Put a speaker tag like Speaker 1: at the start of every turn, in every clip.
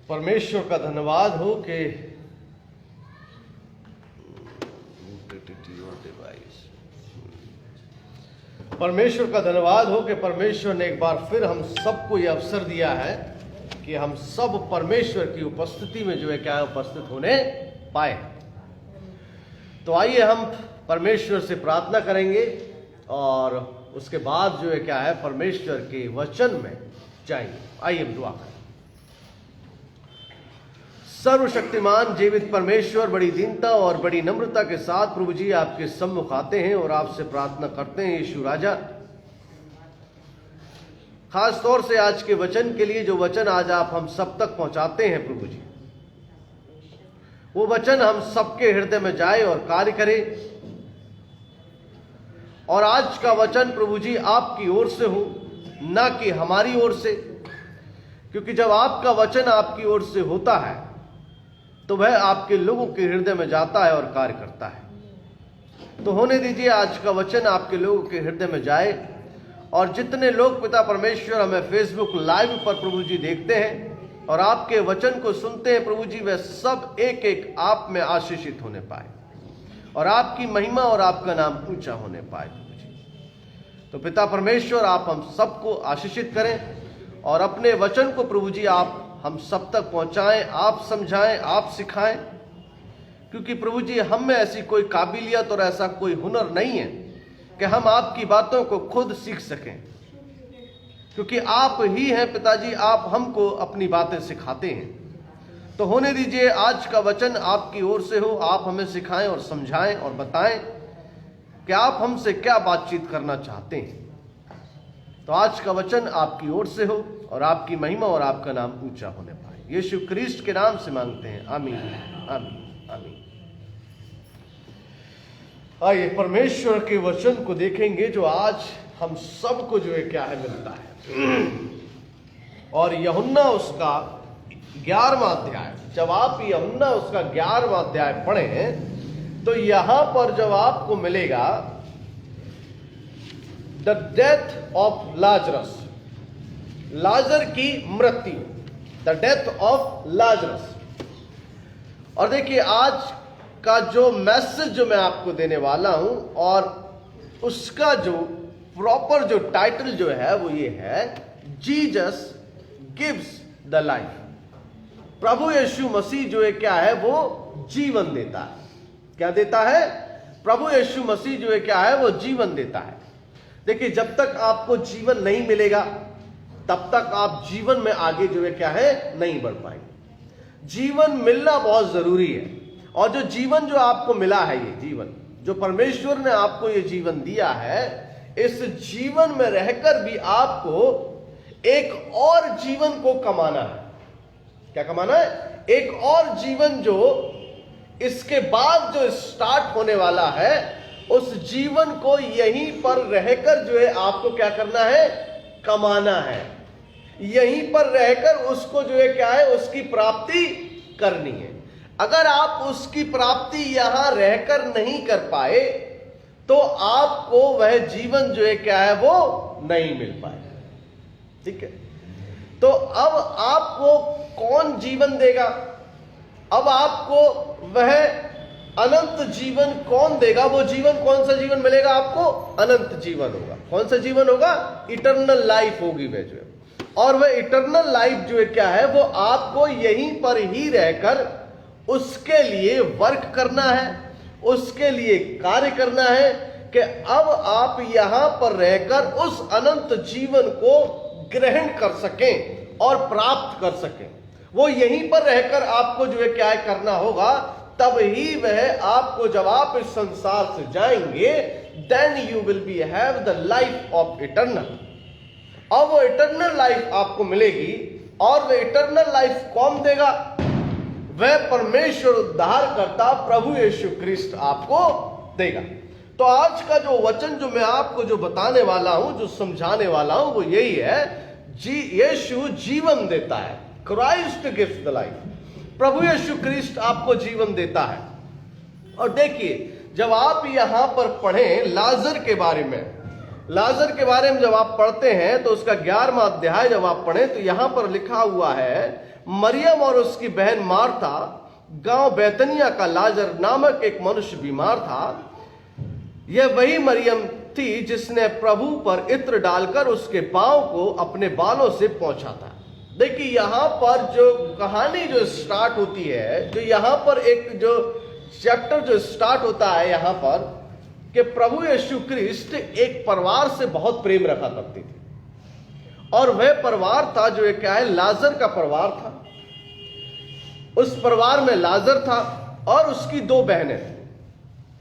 Speaker 1: परमेश्वर का धन्यवाद हो कि परमेश्वर ने एक बार फिर हम सबको ये अवसर दिया है कि हम सब परमेश्वर की उपस्थिति में जो है क्या है उपस्थित होने पाए। तो आइए हम परमेश्वर से प्रार्थना करेंगे और उसके बाद जो है क्या है परमेश्वर के वचन में जाएंगे। आइए हम दुआ करें। सर्वशक्तिमान जीवित परमेश्वर, बड़ी दीनता और बड़ी नम्रता के साथ प्रभु जी आपके सम्मुख आते हैं और आपसे प्रार्थना करते हैं यीशु राजा, खास तौर से आज के वचन के लिए, जो वचन आज आप हम सब तक पहुंचाते हैं प्रभु जी, वो वचन हम सबके हृदय में जाए और कार्य करे। और आज का वचन प्रभु जी आपकी ओर से हो, ना कि हमारी ओर से, क्योंकि जब आपका वचन आपकी ओर से होता है तो वह आपके लोगों के हृदय में जाता है और कार्य करता है। तो होने दीजिए आज का वचन आपके लोगों के हृदय में जाए, और जितने लोग पिता परमेश्वर हमें फेसबुक लाइव पर प्रभु जी देखते हैं और आपके वचन को सुनते हैं प्रभु जी, वे सब एक एक आप में आशीषित होने पाए और आपकी महिमा और आपका नाम ऊंचा होने पाए प्रभु जी। तो पिता परमेश्वर आप हम सबको आशीषित करें और अपने वचन को प्रभु जी आप हम सब तक पहुंचाएं, आप समझाएं, आप सिखाएं, क्योंकि प्रभु जी हम में ऐसी कोई काबिलियत और ऐसा कोई हुनर नहीं है कि हम आपकी बातों को खुद सीख सकें, क्योंकि आप ही हैं पिताजी, आप हमको अपनी बातें सिखाते हैं। तो होने दीजिए आज का वचन आपकी ओर से हो, आप हमें सिखाएं और समझाएं और बताएं कि आप हमसे क्या बातचीत करना चाहते हैं। तो आज का वचन आपकी ओर से हो और आपकी महिमा और आपका नाम ऊंचा होने पाए। यीशु क्रिस्ट के नाम से मांगते हैं, आमीन आमीन आमीन। आइए परमेश्वर के वचन को देखेंगे जो आज हम सबको जो है क्या है मिलता है। और यूहन्ना उसका 11वां अध्याय, जब आप यूहन्ना उसका 11वां अध्याय पढ़ें तो यहां पर जब आपको मिलेगा द डेथ ऑफ लाजरस, लाजर की मृत्यु, द डेथ ऑफ लाजरस। और देखिए आज का जो मैसेज जो मैं आपको देने वाला हूं और उसका जो प्रॉपर जो टाइटल जो है वो ये है, जीसस गिव्स द लाइफ। प्रभु यीशु मसीह जो है क्या है वो जीवन देता है। क्या देता है? प्रभु यीशु मसीह जो है क्या है वो जीवन देता है। देखिए जब तक आपको जीवन नहीं मिलेगा तब तक आप जीवन में आगे जो है क्या है नहीं बढ़ पाएंगे। जीवन मिलना बहुत जरूरी है, और जो जीवन जो आपको मिला है, ये जीवन जो परमेश्वर ने आपको ये जीवन दिया है, इस जीवन में रहकर भी आपको एक और जीवन को कमाना है। क्या कमाना है? एक और जीवन जो इसके बाद जो स्टार्ट होने वाला है, उस जीवन को यहीं पर रहकर जो है आपको क्या करना है? कमाना है। यहीं पर रहकर उसको जो है क्या है उसकी प्राप्ति करनी है। अगर आप उसकी प्राप्ति यहां रहकर नहीं कर पाए तो आपको वह जीवन जो है क्या है वो नहीं मिल पाए। ठीक है, तो अब आपको कौन जीवन देगा? अब आपको वह अनंत जीवन कौन देगा? वो जीवन, कौन सा जीवन मिलेगा आपको? अनंत जीवन होगा। कौन सा जीवन होगा? इटर्नल लाइफ होगी वह जो है। और वह इटर्नल लाइफ जो है क्या है वो आपको यहीं पर ही रहकर उसके लिए वर्क करना है, उसके लिए कार्य करना है कि अब आप यहां पर रहकर उस अनंत जीवन को ग्रहण कर सकें और प्राप्त कर सकें। वो यहीं पर रहकर आपको जो है क्या है करना होगा, तब ही वह आपको, जब आप इस संसार से जाएंगे, then you will be have the life of eternal. और वो इटर्नल लाइफ आपको मिलेगी, और वह इटर्नल लाइफ कौन देगा? वह परमेश्वर उद्धार करता प्रभु यीशु क्रिस्ट आपको देगा। तो आज का जो वचन जो मैं आपको जो बताने वाला हूं, जो समझाने वाला हूं, वो यही है, यीशु जीवन देता है। Christ gives the life. प्रभु यीशु क्रिस्ट आपको जीवन देता है। और देखिए जब आप यहां पर पढ़ें लाजर के बारे में, लाजर के बारे में जब आप पढ़ते हैं तो उसका 11वां अध्याय जब आप पढ़ें तो यहां पर लिखा हुआ है, मरियम और उसकी बहन मार्था गांव बैतनिया का लाजर नामक एक मनुष्य बीमार था। यह वही मरियम थी जिसने प्रभु पर इत्र डालकर उसके पांव को अपने बालों से पोंछा था। देखिए यहां पर जो कहानी जो स्टार्ट होती है, जो यहां पर एक जो चैप्टर जो स्टार्ट होता है यहां पर, कि प्रभु यीशु क्रिस्ट एक परिवार से बहुत प्रेम रखा करती थी, और वह परिवार था जो एक क्या है, लाजर का परिवार था। उस परिवार में लाजर था और उसकी 2 बहनें थी,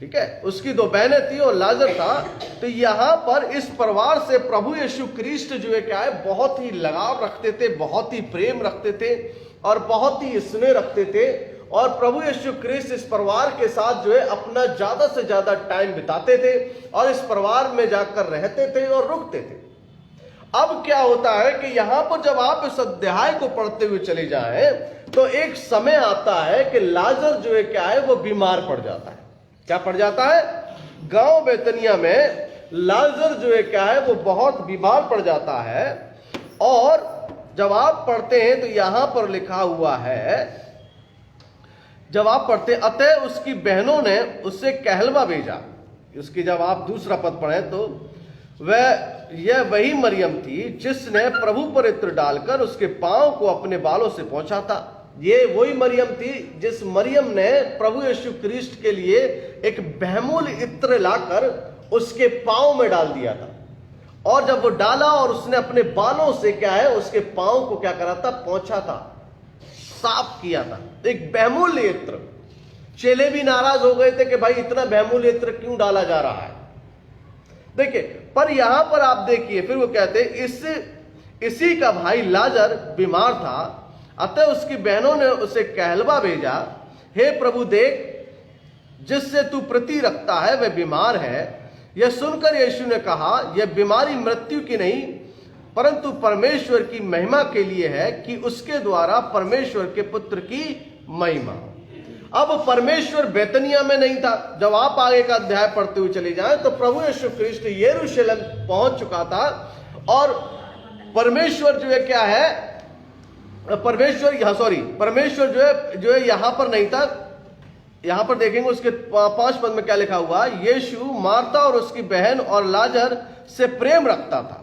Speaker 1: ठीक है, उसकी 2 बहनें थी और लाजर था। तो यहां पर इस परिवार से प्रभु यीशु क्रिस्ट जो है क्या है, बहुत ही लगाव रखते थे, बहुत ही प्रेम रखते थे और बहुत ही स्नेह रखते थे। और प्रभु यीशु क्रिस्ट इस परिवार के साथ जो है अपना ज्यादा से ज्यादा टाइम बिताते थे और इस परिवार में जाकर रहते थे और रुकते थे। अब क्या होता है कि यहां पर जब आप इस अध्याय को पढ़ते हुए चले जाएं तो एक समय आता है कि लाजर जो है क्या है, वो बीमार पड़ जाता है। क्या पड़ जाता है? गांव बैतनिया में लाजर जो है क्या है, वो बहुत बीमार पड़ जाता है। और जब आप पढ़ते हैं तो यहां पर लिखा हुआ है, जब आप पढ़ते, अतः उसकी बहनों ने उससे कहलवा भेजा। उसकी जब आप दूसरा पद पढ़े तो यह वही मरियम थी जिसने प्रभु पर इत्र डालकर उसके पांव को अपने बालों से पोंछा था। ये वही मरियम थी जिस मरियम ने प्रभु यीशु क्रिस्ट के लिए एक बहुमूल्य इत्र लाकर उसके पांव में डाल दिया था। और जब वो डाला और उसने अपने बालों से क्या है, उसके पांव को क्या करा था, पोंछा था, साफ किया था। एक बहुमूल्य इत्र। चेले भी नाराज हो गए थे कि भाई इतना बहुमूल्य इत्र क्यों डाला जा रहा है। देखिए, पर यहां पर आप देखिए, फिर वो कहते इसी का भाई लाजर बीमार था, अतः उसकी बहनों ने उसे कहलवा भेजा, हे प्रभु देख, जिससे तू प्रीति रखता है वह बीमार है। यह सुनकर यीशु ने कहा, यह बीमारी मृत्यु की नहीं परंतु परमेश्वर की महिमा के लिए है, कि उसके द्वारा परमेश्वर के पुत्र की महिमा। अब परमेश्वर बैतनिया में नहीं था। जब आप आगे का अध्याय पढ़ते हुए चले जाएं तो प्रभु यीशु ख्रिस्ट यरूशलेम पहुंच चुका था और परमेश्वर जो है क्या है, परमेश्वर जो है यहां पर नहीं था। यहां पर देखेंगे उसके 5 पद में क्या लिखा हुआ, यीशु मार्था और उसकी बहन और लाजर से प्रेम रखता था।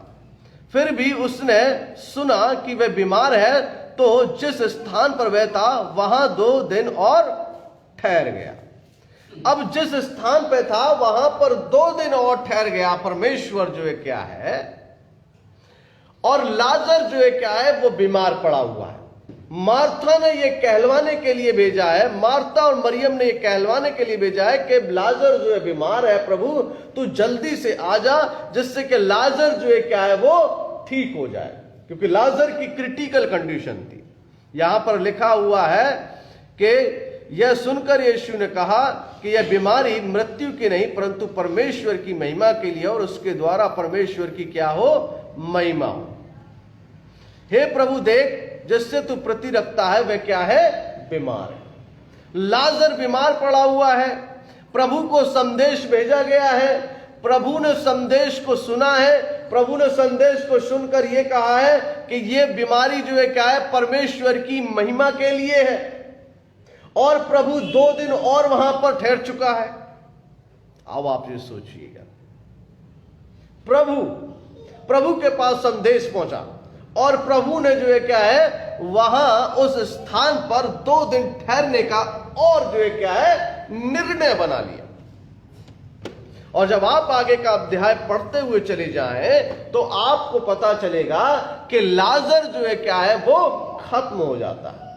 Speaker 1: फिर भी उसने सुना कि वह बीमार है, तो जिस स्थान पर वह था वहां 2 दिन और ठहर गया। अब जिस स्थान पे था वहां पर 2 दिन और ठहर गया। परमेश्वर जो है क्या है, और लाजर जो है क्या है, वो बीमार पड़ा हुआ है। मार्था ने ये कहलवाने के लिए भेजा है, मार्था और मरियम ने ये कहलवाने के लिए भेजा है कि लाजर जो है बीमार है, प्रभु तू जल्दी से आ जा, जिससे कि लाजर जो है क्या है, वो ठीक हो जाए, क्योंकि लाजर की क्रिटिकल कंडीशन थी। यहां पर लिखा हुआ है कि यह सुनकर यीशु ने कहा कि यह बीमारी मृत्यु की नहीं परंतु परमेश्वर की महिमा के लिए, और उसके द्वारा परमेश्वर की क्या हो, महिमा हो। हे प्रभु देख, जिससे तू प्रीति रखता है वह क्या है, बीमार है। लाजर बीमार पड़ा हुआ है। प्रभु को संदेश भेजा गया है, प्रभु ने संदेश को सुना है, प्रभु ने संदेश को सुनकर यह कहा है कि यह बीमारी जो है क्या है, परमेश्वर की महिमा के लिए है। और प्रभु 2 दिन और वहां पर ठहर चुका है। अब आप ये सोचिएगा, प्रभु के पास संदेश पहुंचा और प्रभु ने जो है क्या है, वहां उस स्थान पर 2 दिन ठहरने का और जो है क्या है, निर्णय बना लिया। और जब आप आगे का अध्याय पढ़ते हुए चले जाएं तो आपको पता चलेगा कि लाजर जो है क्या है, वो खत्म हो जाता है।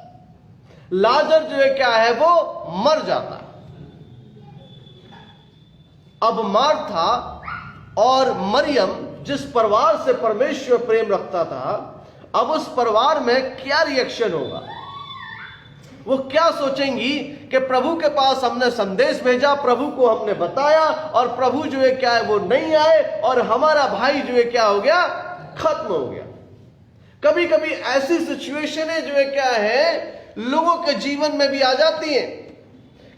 Speaker 1: लाजर जो है क्या है, वो मर जाता है। अब मार्था और मरियम जिस परिवार से परमेश्वर प्रेम रखता था, अब उस परिवार में क्या रिएक्शन होगा, वो क्या सोचेंगी कि प्रभु के पास हमने संदेश भेजा, प्रभु को हमने बताया और प्रभु जो है क्या है, वो नहीं आए और हमारा भाई जो है क्या हो गया, खत्म हो गया। कभी कभी ऐसी सिचुएशनें जो है क्या है, लोगों के जीवन में भी आ जाती हैं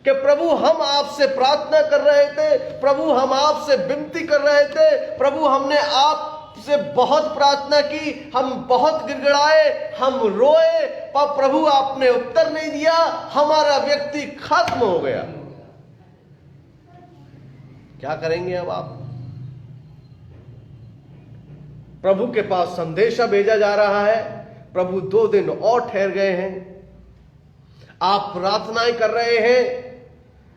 Speaker 1: कि प्रभु हम आपसे प्रार्थना कर रहे थे, प्रभु हम आपसे विनती कर रहे थे, प्रभु हमने आपसे बहुत प्रार्थना की, हम बहुत गिड़गिड़ाए, हम रोए, पर प्रभु आपने उत्तर नहीं दिया, हमारा व्यक्ति खत्म हो गया। क्या करेंगे अब आप? प्रभु के पास संदेशा भेजा जा रहा है, प्रभु 2 दिन और ठहर गए हैं, आप प्रार्थनाएं कर रहे हैं,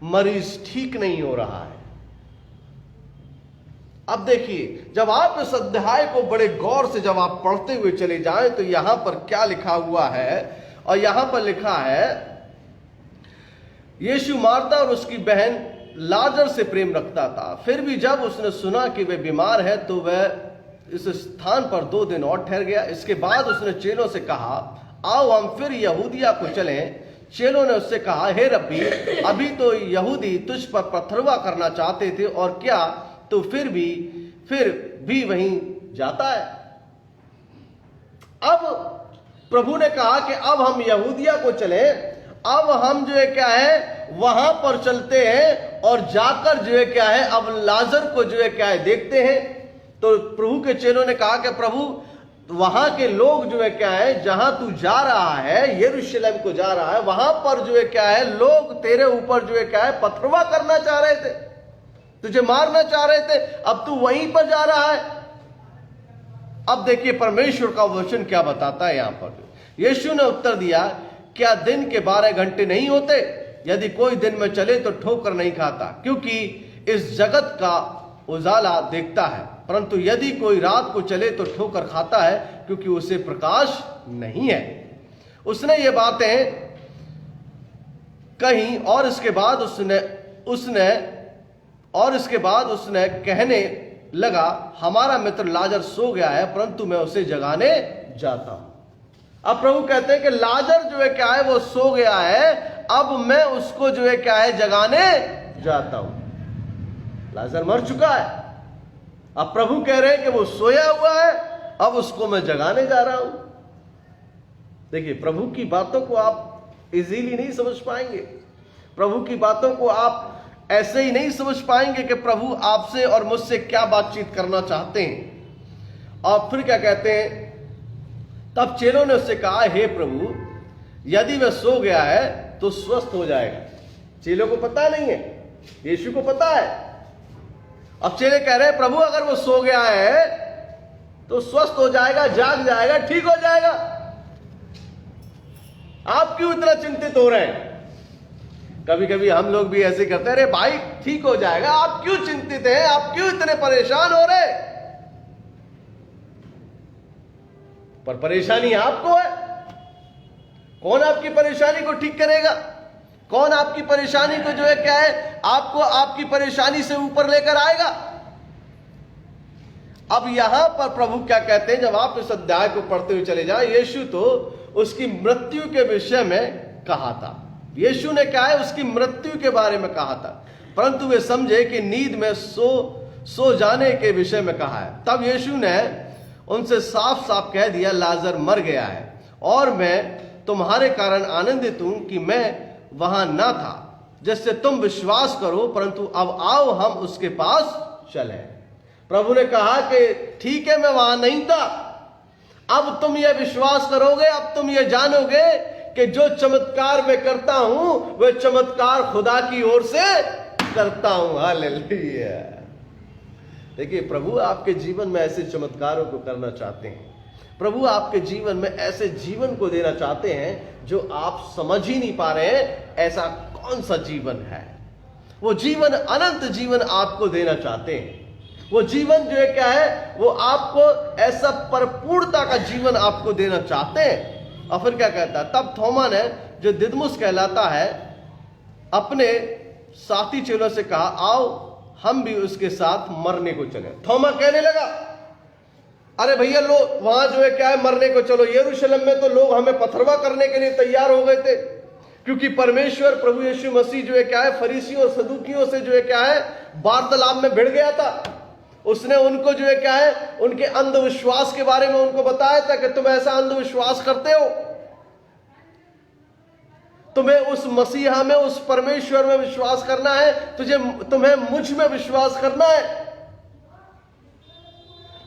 Speaker 1: मरीज ठीक नहीं हो रहा है। अब देखिए, जब आप इस अध्याय को बड़े गौर से जब आप पढ़ते हुए चले जाएं तो यहां पर क्या लिखा हुआ है, और यहां पर लिखा है, यीशु मार्था और उसकी बहन लाजर से प्रेम रखता था, फिर भी जब उसने सुना कि वे बीमार है तो वह इस स्थान पर 2 दिन और ठहर गया। इसके बाद उसने चेलों से कहा, आओ हम फिर यहूदिया को चलें। चेलों ने उससे कहा, हे रब्बी, अभी तो यहूदी तुझ पर पथरवा करना चाहते थे, और क्या तो फिर भी वहीं जाता है? अब प्रभु ने कहा कि अब हम यहूदिया को चलें, अब हम जो है क्या है वहां पर चलते हैं, और जाकर जो है क्या है अब लाजर को जो है क्या है देखते हैं। तो प्रभु के चेलों ने कहा कि प्रभु, वहां के लोग जो है क्या है, जहां तू जा रहा है, यरूशलेम को जा रहा है, वहां पर जो है क्या है लोग तेरे ऊपर जो है क्या है पथरवा करना चाह रहे थे, तुझे मारना चाह रहे थे, अब तू वहीं पर जा रहा है। अब देखिए परमेश्वर का वचन क्या बताता है यहां पर। यीशु ने उत्तर दिया, क्या दिन के 12 घंटे नहीं होते? यदि कोई दिन में चले तो ठोकर नहीं खाता, क्योंकि इस जगत का उजाला देखता है, परंतु यदि कोई रात को चले तो ठोकर खाता है, क्योंकि उसे प्रकाश नहीं है। उसने ये बातें कही, और इसके बाद उसने कहने लगा, हमारा मित्र लाजर सो गया है, परंतु मैं उसे जगाने जाता हूं। अब प्रभु कहते हैं कि लाजर जो है क्या है वो सो गया है, अब मैं उसको जो है क्या है जगाने जाता हूं। लाजर मर चुका है, अब प्रभु कह रहे हैं कि वो सोया हुआ है, अब उसको मैं जगाने जा रहा हूं। देखिए, प्रभु की बातों को आप इजीली नहीं समझ पाएंगे, प्रभु की बातों को आप ऐसे ही नहीं समझ पाएंगे कि प्रभु आपसे और मुझसे क्या बातचीत करना चाहते हैं। और फिर क्या कहते हैं, तब चेलों ने उससे कहा, हे प्रभु, यदि वह सो गया है तो स्वस्थ हो जाएगा। चेलों को पता नहीं है, यीशु को पता है। अब चेले कह रहे हैं, प्रभु अगर वो सो गया है तो स्वस्थ हो जाएगा, जाग जाएगा, ठीक हो जाएगा, आप क्यों इतना चिंतित हो रहे हैं? कभी कभी हम लोग भी ऐसे करते हैं, अरे भाई ठीक हो जाएगा, आप क्यों चिंतित हैं, आप क्यों इतने परेशान हो रहे? पर परेशानी आपको है, कौन आपकी परेशानी को ठीक करेगा? कौन आपकी परेशानी को जो है क्या है आपको आपकी परेशानी से ऊपर लेकर आएगा? अब यहां पर प्रभु क्या कहते हैं, जब आप इस अध्याय को पढ़ते हुए चले जाएं, यीशु तो उसकी मृत्यु के विषय में कहा था, यीशु ने क्या है उसकी मृत्यु के बारे में कहा था, परंतु वे समझे कि नींद में सो जाने के विषय में कहा है। तब यीशु ने उनसे साफ साफ कह दिया, लाजर मर गया है, और मैं तुम्हारे कारण आनंदित हूं कि मैं वहां ना था, जिससे तुम विश्वास करो, परंतु अब आओ हम उसके पास चले। प्रभु ने कहा कि ठीक है, मैं वहां नहीं था, अब तुम ये विश्वास करोगे, अब तुम ये जानोगे कि जो चमत्कार मैं करता हूं वह चमत्कार खुदा की ओर से करता हूं। हालेलुया। देखिए, प्रभु आपके जीवन में ऐसे चमत्कारों को करना चाहते हैं, प्रभु आपके जीवन में ऐसे जीवन को देना चाहते हैं जो आप समझ ही नहीं पा रहे हैं ऐसा कौन सा जीवन है। वो जीवन, अनंत जीवन आपको देना चाहते हैं। वो जीवन जो है क्या है, वो आपको ऐसा परिपूर्णता का जीवन आपको देना चाहते हैं। और फिर क्या कहता है, तब थोमा ने, जो दिदमुस कहलाता है, अपने साथी चेलों से कहा, आओ हम भी उसके साथ मरने को चले। थोमा कहने लगा, अरे भैया लोग वहां जो है क्या है मरने को चलो। यरूशलेम में तो लोग हमें पथरवा करने के लिए तैयार हो गए थे, क्योंकि परमेश्वर प्रभु यीशु मसीह जो है क्या है फरीसियों और सदूकियों से जो है क्या है वार्तालाप में भिड़ गया था। उसने उनको जो है क्या है उनके अंधविश्वास के बारे में उनको बताया था कि तुम ऐसा अंधविश्वास करते हो। तुम्हें उस मसीहा में, उस परमेश्वर में विश्वास करना है, तुम्हें मुझ में विश्वास करना है।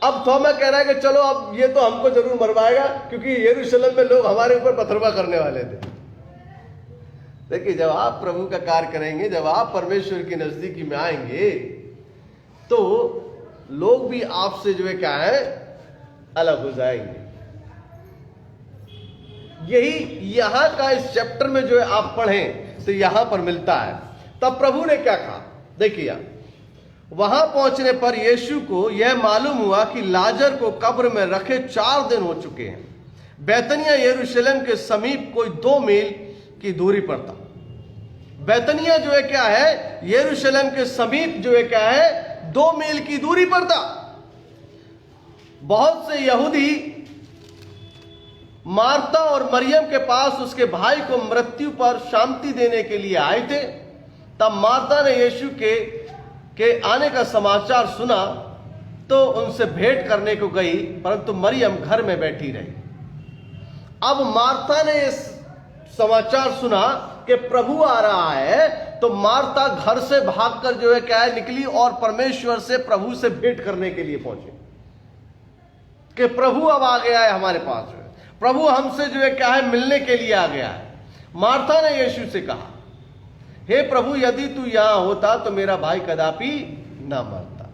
Speaker 1: अब थोमा कह रहा है कि चलो अब ये तो हमको जरूर मरवाएगा, क्योंकि यरूशलेम में लोग हमारे ऊपर पथरवा करने वाले थे। देखिए, जब आप प्रभु का कार्य करेंगे, जब आप परमेश्वर की नजदीकी में आएंगे, तो लोग भी आपसे जो है क्या है, अलग हो जाएंगे। यही यहां का इस चैप्टर में जो है आप पढ़ें तो यहां पर मिलता है। तब प्रभु ने क्या कहा, देखिए, वहां पहुंचने पर यीशु को यह मालूम हुआ कि लाजर को कब्र में रखे 4 दिन हो चुके हैं। बैतनिया यरूशलेम के समीप कोई 2 मील की दूरी पर था। बैतनिया जो है क्या है, यरूशलेम के समीप जो है क्या है, 2 मील की दूरी पर था। बहुत से यहूदी मार्था और मरियम के पास उसके भाई को मृत्यु पर शांति देने के लिए आए थे। तब मार्था ने यीशु के आने का समाचार सुना तो उनसे भेंट करने को गई, परंतु मरियम घर में बैठी रही। अब मार्था ने इस समाचार सुना कि प्रभु आ रहा है, तो मार्था घर से भागकर जो है क्या है, निकली और परमेश्वर से, प्रभु से भेंट करने के लिए पहुंची कि प्रभु अब आ गया है हमारे पास, प्रभु हमसे जो है क्या है, मिलने के लिए आ गया है। मार्था ने यीशु से कहा, हे प्रभु, यदि तू यहां होता तो मेरा भाई कदापि ना मरता।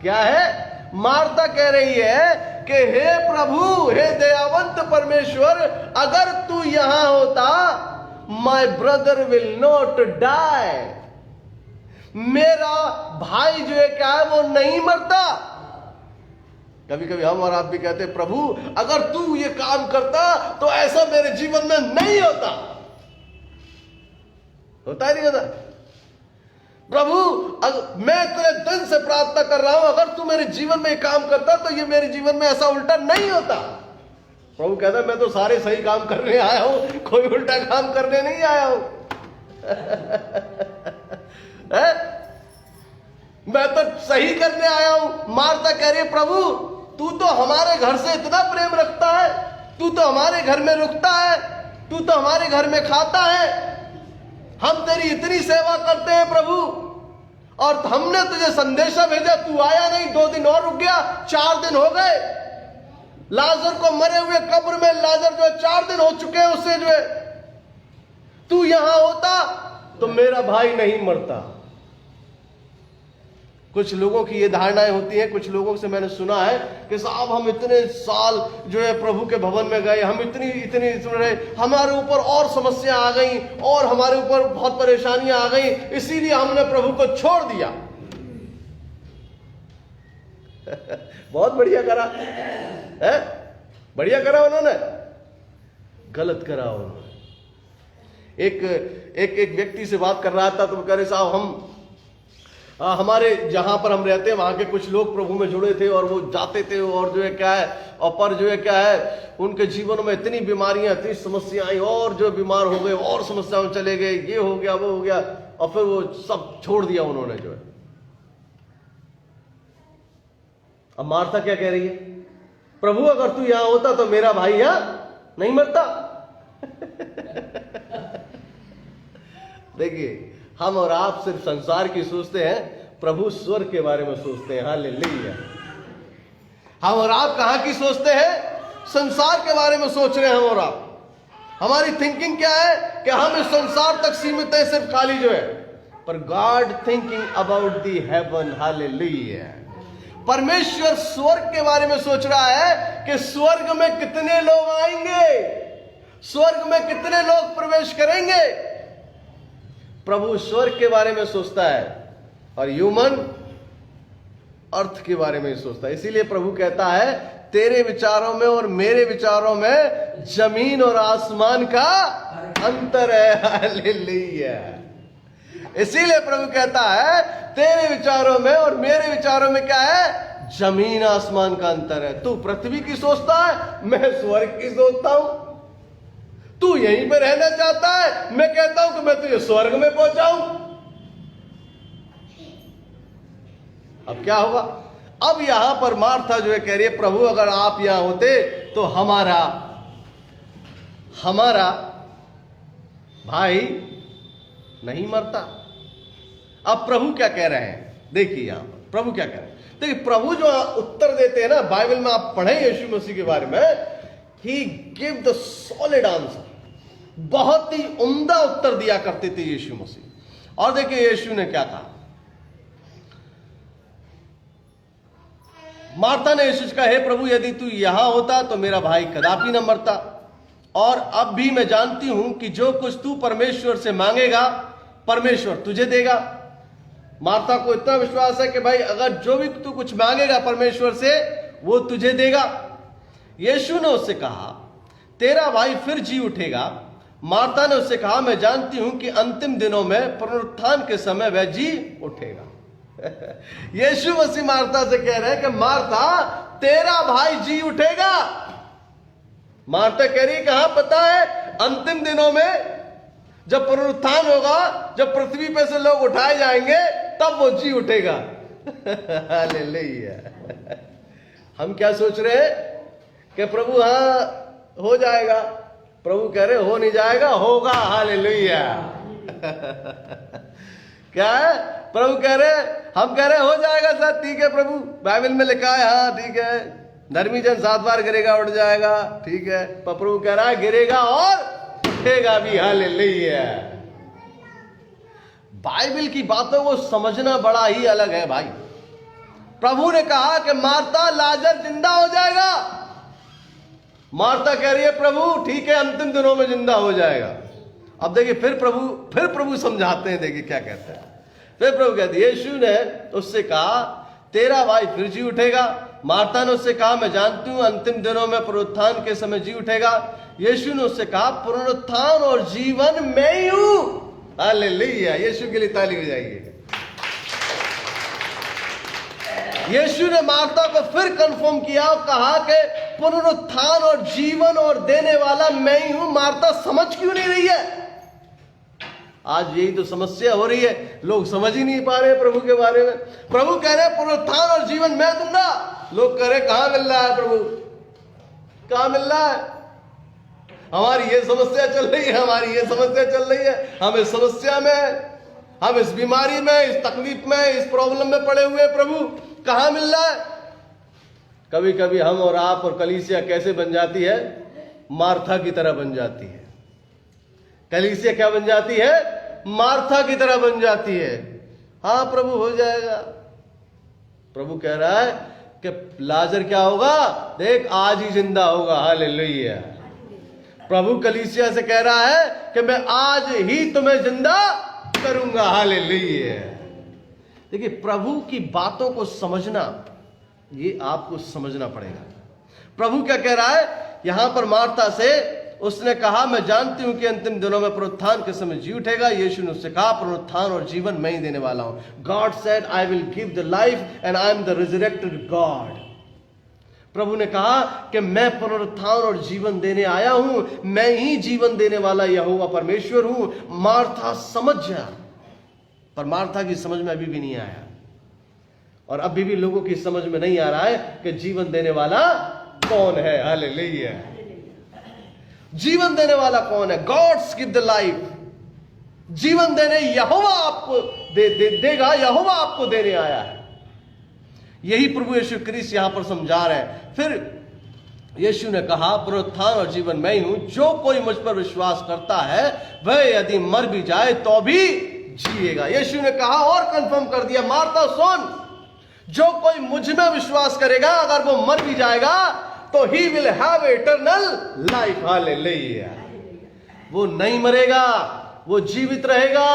Speaker 1: क्या है, मार्था कह रही है कि हे प्रभु, हे दयावंत परमेश्वर, अगर तू यहां होता, my brother will not die, मेरा भाई जो है क्या है, वो नहीं मरता। कभी कभी हम और आप भी कहते हैं, प्रभु अगर तू ये काम करता तो ऐसा मेरे जीवन में नहीं होता। होता है नहीं होता? प्रभु मैं तेरे दिल से प्रार्थना कर रहा हूं, अगर तू मेरे जीवन में काम करता तो ये मेरे जीवन में ऐसा उल्टा नहीं होता। प्रभु कहता है, मैं तो सारे सही काम करने आया हूं, कोई उल्टा काम करने नहीं आया हूं। मैं तो सही करने आया हूं। मार्था कह रही है, प्रभु तू तो हमारे घर से इतना प्रेम रखता है, तू तो हमारे घर में रुकता है, तू तो हमारे घर में खाता है, हम तेरी इतनी सेवा करते हैं प्रभु, और हमने तुझे संदेशा भेजा, तू आया नहीं, 2 दिन और रुक गया, 4 दिन हो गए। लाजर को मरे हुए कब्र में, लाजर जो है 4 दिन हो चुके हैं उससे जो है, तू यहां होता तो मेरा भाई नहीं मरता। कुछ लोगों की ये धारणाएं होती हैं, कुछ लोगों से मैंने सुना है कि साहब हम इतने साल जो है प्रभु के भवन में गए, हम इतनी रहे, हमारे ऊपर और समस्या आ गई और हमारे ऊपर बहुत परेशानियां आ गई, इसीलिए हमने प्रभु को छोड़ दिया। बहुत बढ़िया करा है, बढ़िया करा उन्होंने, गलत करा उन्होंने। एक व्यक्ति से बात कर रहा था तो वो कह रहे, साहब हमारे जहां पर हम रहते हैं वहां के कुछ लोग प्रभु में जुड़े थे और वो जाते थे और जो है क्या है, और पर जो है क्या है, उनके जीवन में इतनी बीमारियां, इतनी समस्याएं आई, और जो बीमार हो गए और समस्याओं में चले गए, ये हो गया वो हो गया, और फिर वो सब छोड़ दिया उन्होंने जो है। अब मार्था क्या कह रही है, प्रभु अगर तू यहां होता तो मेरा भाई यहां नहीं मरता। देखिए, हम और आप सिर्फ संसार की सोचते हैं, प्रभु स्वर्ग के बारे में सोचते हैं। हालेलुया। हम और आप कहां की सोचते हैं, संसार के बारे में सोच रहे हैं हम और आप। हमारी थिंकिंग क्या है कि हम इस संसार तक सीमित है, सिर्फ खाली जो है, पर God thinking about the heaven. Hallelujah. परमेश्वर स्वर्ग के बारे में सोच रहा है कि स्वर्ग में कितने लोग आएंगे, स्वर्ग में कितने लोग प्रवेश करेंगे। प्रभु स्वर्ग के बारे में सोचता है और ह्यूमन अर्थ के बारे में सोचता है। इसीलिए प्रभु कहता है, तेरे विचारों में और मेरे विचारों में जमीन और आसमान का अंतर है। हालेलुया। इसीलिए प्रभु कहता है, तेरे विचारों में और मेरे विचारों में क्या है, जमीन आसमान का अंतर है। तू पृथ्वी की सोचता है, मैं स्वर्ग की सोचता हूं। तू यहीं पे रहना चाहता है, मैं कहता हूं कि मैं तुझे स्वर्ग में पहुंचाऊं। अब क्या होगा, अब यहां पर मार्था जो है कह रही है, प्रभु अगर आप यहां होते तो हमारा भाई नहीं मरता। अब प्रभु क्या कह रहे हैं, देखिए यहां पर प्रभु क्या कह रहे हैं। देखिए प्रभु जो उत्तर देते हैं ना, बाइबल में आप पढ़ें यीशु मसीह के बारे में, ही गिव द सॉलिड आंसर, बहुत ही उम्दा उत्तर दिया करते थे यीशु मसीह। और देखिए यीशु ने क्या कहा। मार्था ने यीशु से कहा, हे प्रभु यदि तू यहां होता तो मेरा भाई कदापि न मरता, और अब भी मैं जानती हूं कि जो कुछ तू परमेश्वर से मांगेगा परमेश्वर तुझे देगा। मार्था को इतना विश्वास है कि भाई अगर जो भी तू कुछ मांगेगा परमेश्वर से वो तुझे देगा। यीशु ने उससे कहा, तेरा भाई फिर जी उठेगा। मार्था ने उससे कहा, मैं जानती हूं कि अंतिम दिनों में पुनरुत्थान के समय वह जी उठेगा। यीशु मसीह मार्था से कह रहे हैं कि मार्था तेरा भाई जी उठेगा। मार्था कह रही है कहां पता है, अंतिम दिनों में जब पुनरुत्थान होगा, जब पृथ्वी पे से लोग उठाए जाएंगे तब वो जी उठेगा। हालेलुया। हम क्या सोच रहे हैं कि प्रभु हाँ हो जाएगा, प्रभु कह रहे हो नहीं जाएगा, होगा। हालेलुया। क्या है, प्रभु कह रहे, हम कह रहे हो जाएगा सर, ठीक है प्रभु, बाइबल में लिखा है, हाँ ठीक है, धर्मी जन 7 बार गिरेगा उठ जाएगा, ठीक है, पर प्रभु कह रहा है गिरेगा और उठेगा भी। हालेलुया। बाइबल की बातों को समझना बड़ा ही अलग है भाई। प्रभु ने कहा कि मार्था लाजर जिंदा हो जाएगा। मार्था कह रही है प्रभु ठीक है अंतिम दिनों में जिंदा हो जाएगा। अब देखिए फिर प्रभु समझाते हैं, देखिए क्या कहते हैं। फिर प्रभु कहते हैं, यीशु ने उससे कहा तेरा भाई फिर जी उठेगा। मार्था ने उससे कहा मैं जानती हूं अंतिम दिनों में पुनरुत्थान के समय जी उठेगा। यीशु ने उससे कहा पुनरुत्थान और जीवन मैं ही हूं। हालेलुया। यीशु के लिए ताली बजाइए। यीशु ने मार्था को फिर कंफर्म किया और कहा कि पुनरुत्थान और जीवन और देने वाला मैं ही हूं। मार्था समझ क्यों नहीं रही है? आज यही तो समस्या हो रही है, लोग समझ ही नहीं पा रहे प्रभु के बारे में। प्रभु कह रहे पुनरुत्थान और जीवन मैं दूंगा, लोग कह रहे कहां मिल रहा है प्रभु, कहां मिल रहा है? हमारी ये समस्या चल रही है, हमारी ये समस्या चल रही है, हम इस समस्या में, हम इस बीमारी में, इस तकलीफ में, इस प्रॉब्लम में पड़े हुए, प्रभु कहां मिल रहा है? कभी कभी हम और आप और कलीसिया कैसे बन जाती है? मार्था की तरह बन जाती है। कलीसिया क्या बन जाती है? मार्था की तरह बन जाती है। हाँ प्रभु हो जाएगा। प्रभु कह रहा है कि लाजर क्या होगा, देख आज ही जिंदा होगा। हालेलुया। प्रभु कलीसिया से कह रहा है कि मैं आज ही तुम्हें जिंदा करूंगा। हालेलुया। देखिए प्रभु की बातों को समझना, ये आपको समझना पड़ेगा। प्रभु क्या कह रहा है यहां पर मार्था से? उसने कहा मैं जानती हूं कि अंतिम दिनों में पुनरुत्थान के समय जी उठेगा। यीशु ने उससे कहा पुनरुत्थान और जीवन मैं ही देने वाला हूं। God said I will give the life and I am the resurrected God. प्रभु ने कहा कि मैं पुनरुत्थान और जीवन देने आया हूं, मैं ही जीवन देने वाला यहोवा परमेश्वर हूं। मार्था समझ जा, पर मार्था की समझ में अभी भी नहीं आया, और अभी भी लोगों की समझ में नहीं आ रहा है कि जीवन देने वाला कौन है। हालेलुया। जीवन देने वाला कौन है? God's give the life. जीवन देने यहोवा आपको देगा, यहोवा आपको देने आया है। यही प्रभु यीशु क्रिस्त यहां पर समझा रहे हैं। फिर यीशु ने कहा पुनरुत्थान और जीवन मैं ही हूं, जो कोई मुझ पर विश्वास करता है वह यदि मर भी जाए तो भी जिएगा। यीशु ने कहा और कंफर्म कर दिया, मार्था सुन, जो कोई मुझ में विश्वास करेगा अगर वो मर भी जाएगा तो he will have eternal life. Hallelujah. वो नहीं मरेगा, वो जीवित रहेगा।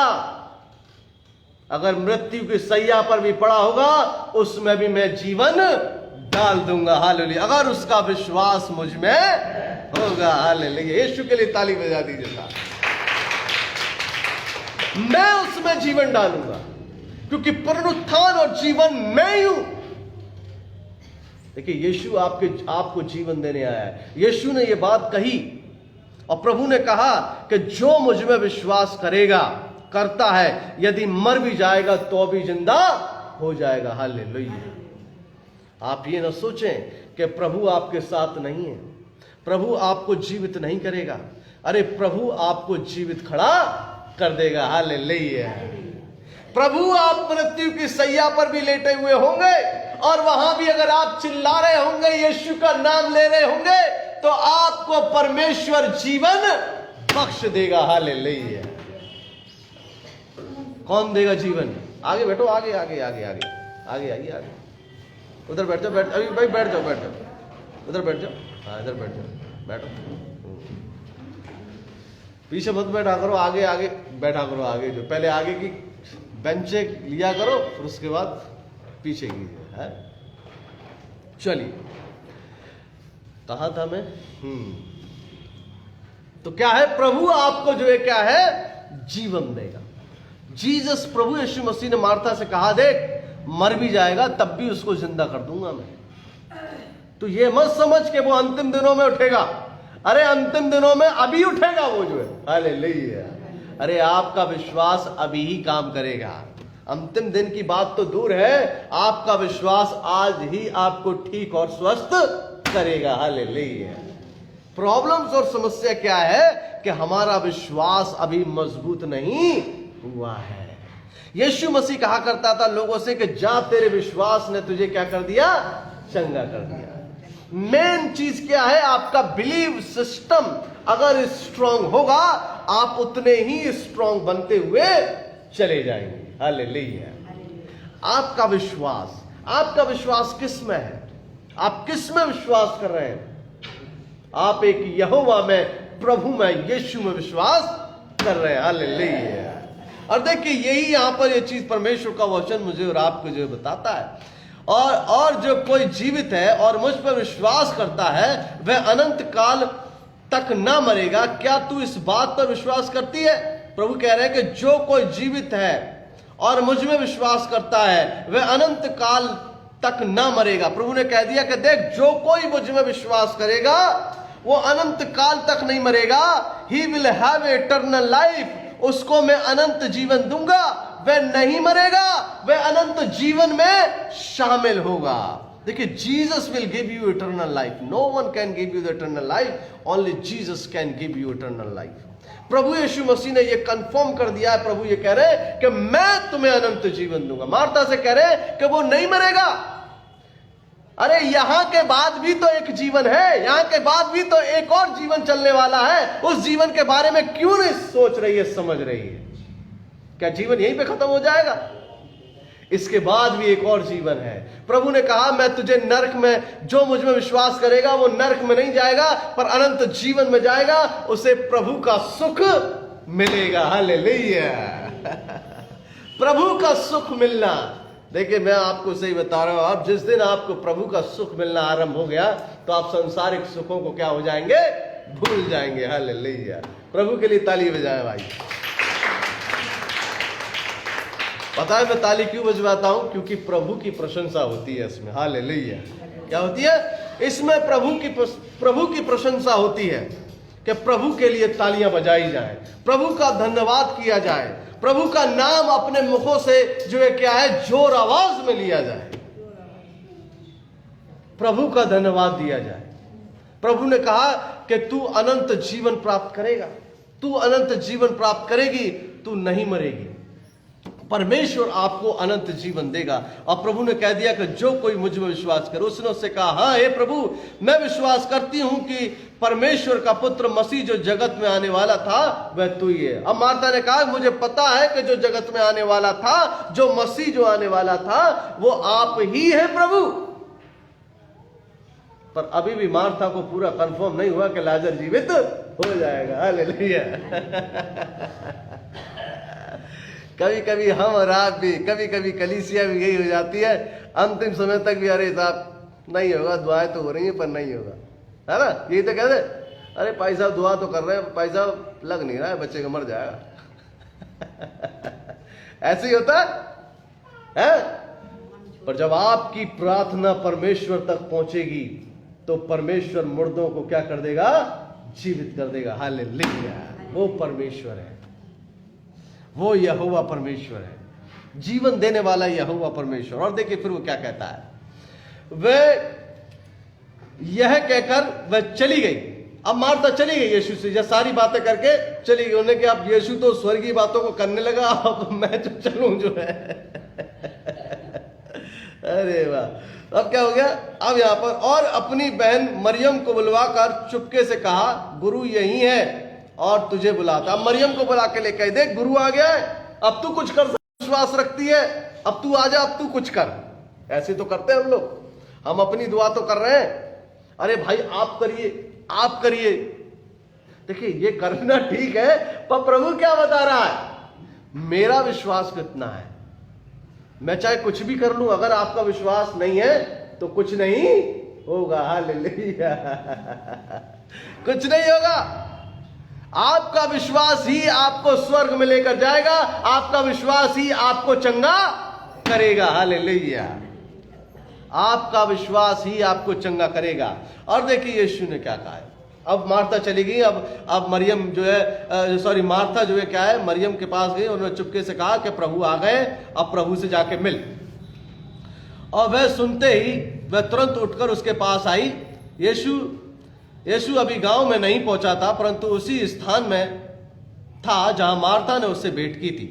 Speaker 1: अगर मृत्यु की सैया पर भी पड़ा होगा उसमें भी मैं जीवन डाल दूंगा। हालेलुया। अगर उसका विश्वास मुझ में होगा। हालेलुया। यीशु के लिए ताली बजा दीजिए साहब। मैं उसमें जीवन डालूंगा, क्योंकि पुनरुत्थान और जीवन मैं ही हूं। देखिए यीशु आपको जीवन देने आया है। यीशु ने यह बात कही और प्रभु ने कहा कि जो मुझ में विश्वास करेगा, करता है, यदि मर भी जाएगा तो भी जिंदा हो जाएगा। हालेलुया। आप ये ना सोचें कि प्रभु आपके साथ नहीं है, प्रभु आपको जीवित नहीं करेगा। अरे प्रभु आपको जीवित खड़ा कर देगा। हालेलुया। प्रभु आप मृत्यु की सैया पर भी लेटे हुए होंगे और वहां भी अगर आप चिल्ला रहे होंगे, यीशु का नाम ले रहे होंगे, तो आपको परमेश्वर जीवन बख्श देगा। हालेलुया। कौन देगा जीवन? आगे बैठो, आगे आगे आगे आगे आगे आइए, आगे उधर बैठ जाओ, बैठ अभी भाई बैठ जाओ, बैठ जाओ, उधर बैठ जाओ, हाँ इधर बैठ जाओ, बैठो, पीछे मत बैठा करो, आगे आगे बैठा करो। आगे जो पहले आगे की बेंचे लिया करो, फिर उसके बाद पीछे की है। चलिए, कहाँ था मैं? तो क्या है? प्रभु आपको जो है क्या है? जीवन देगा। जीसस, प्रभु यीशु मसीह ने मार्था से कहा, देख मर भी जाएगा तब भी उसको जिंदा कर दूंगा मैं। तो ये मत समझ के वो अंतिम दिनों में उठेगा। अरे अंतिम दिनों में अभी उठेगा वो जो है। हालेलुया। अरे आपका विश्वास अभी ही काम करेगा। अंतिम दिन की बात तो दूर है, आपका विश्वास आज ही आपको ठीक और स्वस्थ करेगा। हालेलुया। प्रॉब्लम्स और समस्या क्या है कि हमारा विश्वास अभी मजबूत नहीं हुआ है। यीशु मसीह कहा करता था लोगों से कि जा तेरे विश्वास ने तुझे क्या कर दिया? चंगा कर दिया। मेन चीज क्या है? आपका बिलीव सिस्टम अगर स्ट्रांग होगा, आप उतने ही स्ट्रांग बनते हुए चले जाएंगे। हालेलुया। आपका विश्वास किस में है? आप किस में विश्वास कर रहे हैं? आप एक यहोवा में, प्रभु में, यीशु में विश्वास कर रहे हैं। हालेलुया। और देखिए यही यहां पर ये चीज परमेश्वर का वचन मुझे और आपको जो बताता है। और जो कोई जीवित है और मुझ पर विश्वास करता है वह अनंत काल तक ना मरेगा। क्या तू इस बात पर विश्वास करती है? प्रभु कह रहे हैं कि जो कोई जीवित है और मुझ में विश्वास करता है वह अनंत काल तक ना मरेगा। प्रभु ने कह दिया कि देख, जो कोई मुझ में विश्वास करेगा वो अनंत काल तक नहीं मरेगा। He will have eternal life. उसको मैं अनंत जीवन दूंगा। वह नहीं मरेगा, वह अनंत जीवन में शामिल होगा। देखिए, Jesus will give you eternal life. No one can give you the eternal life, only Jesus can give you eternal life. प्रभु यीशु मसीह ने यह कंफर्म कर दिया है। प्रभु ये कह रहे हैं कि मैं तुम्हें अनंत जीवन दूंगा। मार्था से कह रहे हैं कि वो नहीं मरेगा। अरे यहां के बाद भी तो एक जीवन है, यहां के बाद भी तो एक और जीवन चलने वाला है। उस जीवन के बारे में क्यों नहीं सोच रही है, समझ रही है? क्या जीवन यहीं पे खत्म हो जाएगा? इसके बाद भी एक और जीवन है। प्रभु ने कहा, मैं तुझे नरक में, जो मुझ में विश्वास करेगा वो नरक में नहीं जाएगा पर अनंत जीवन में जाएगा। उसे प्रभु का सुख मिलेगा। हालेलुया। प्रभु का सुख मिलना। देखिए, मैं आपको सही बता रहा हूं, अब जिस दिन आपको प्रभु का सुख मिलना आरंभ हो गया तो आप सांसारिक सुखों को क्या हो जाएंगे? भूल जाएंगे। हालेलुया। प्रभु के लिए ताली बजाएं भाई। पता है मैं ताली क्यों बजवाता हूं? क्योंकि प्रभु की प्रशंसा होती है इसमें। हालेलुया। क्या होती है इसमें? प्रभु की प्रशंसा होती है कि प्रभु के लिए तालियां बजाई जाए, प्रभु का धन्यवाद किया जाए, प्रभु का नाम अपने मुखों से जो है क्या है, जोर आवाज में लिया जाए, प्रभु का धन्यवाद दिया जाए। प्रभु ने कहा कि तू अनंत जीवन प्राप्त करेगा, तू अनंत जीवन प्राप्त करेगी, तू नहीं मरेगी। परमेश्वर आपको अनंत जीवन देगा। और प्रभु ने कह दिया कि जो कोई मुझ में विश्वास करे। उसने उससे कहा, हाँ हे प्रभु, मैं विश्वास करती हूं कि परमेश्वर का पुत्र मसीह जो जगत में आने वाला था वह तू ही है। अब मार्था ने कहा, मुझे पता है कि जो जगत में आने वाला था, जो मसीह जो आने वाला था, वो आप ही है प्रभु। पर अभी भी मार्था को पूरा कंफर्म नहीं हुआ कि लाजर जीवित हो जाएगा। हालेलुया। कभी कभी हम और आप भी, कभी कभी कलीसिया भी यही हो जाती है, अंतिम समय तक भी अरे साहब नहीं होगा, दुआएं तो हो रही है पर नहीं होगा, है ना? यही तो कहते, अरे भाई साहब दुआ तो कर रहे हैं, भाई साहब लग नहीं रहा है, बच्चे का मर जाएगा। ऐसे ही होता है? पर जब आपकी प्रार्थना परमेश्वर तक पहुंचेगी तो परमेश्वर मुर्दों को क्या कर देगा? जीवित कर देगा। हालेलुया। वो परमेश्वर है, वो यहोवा परमेश्वर है, जीवन देने वाला यहोवा परमेश्वर। और देखिए फिर वो क्या कहता है, वह यह कहकर वह चली गई। अब मार्था चली गई यीशु से, जब सारी बातें करके चली गई। उन्होंने कहा अब यीशु तो स्वर्गीय बातों को करने लगा, अब मैं तो चलूं जो है। अरे वाह, अब क्या हो गया? अब यहाँ पर और अपनी बहन मरियम को बुलवाकर चुपके से कहा, गुरु यही है और तुझे बुलाता। अब मरियम को बुला के लेकर, देख गुरु आ गया है, अब तू कुछ कर, विश्वास रखती है, अब तू आ जा, अब तू कुछ कर। ऐसे तो करते हैं हम लोग, हम अपनी दुआ तो कर रहे हैं, अरे भाई आप करिए, आप करिए। देखिए ये करना ठीक है, पर प्रभु क्या बता रहा है, मेरा विश्वास कितना है। मैं चाहे कुछ भी कर लूं, अगर आपका विश्वास नहीं है तो कुछ नहीं होगा। हालेलुया, कुछ नहीं होगा। आपका विश्वास ही आपको स्वर्ग में लेकर जाएगा, आपका विश्वास ही आपको चंगा करेगा। हालेलुया, आपका विश्वास ही आपको चंगा करेगा। और देखिए यीशु ने क्या कहा है। अब मार्था चली गई, अब मरियम जो है मार्था जो है क्या है, मरियम के पास गई। उन्होंने चुपके से कहा कि प्रभु आ गए, अब प्रभु से जाके मिल। और वह सुनते ही वह तुरंत उठकर उसके पास आई। यीशु अभी गांव में नहीं पहुंचा था, परंतु उसी स्थान में था जहां मार्था ने उससे भेंट की थी।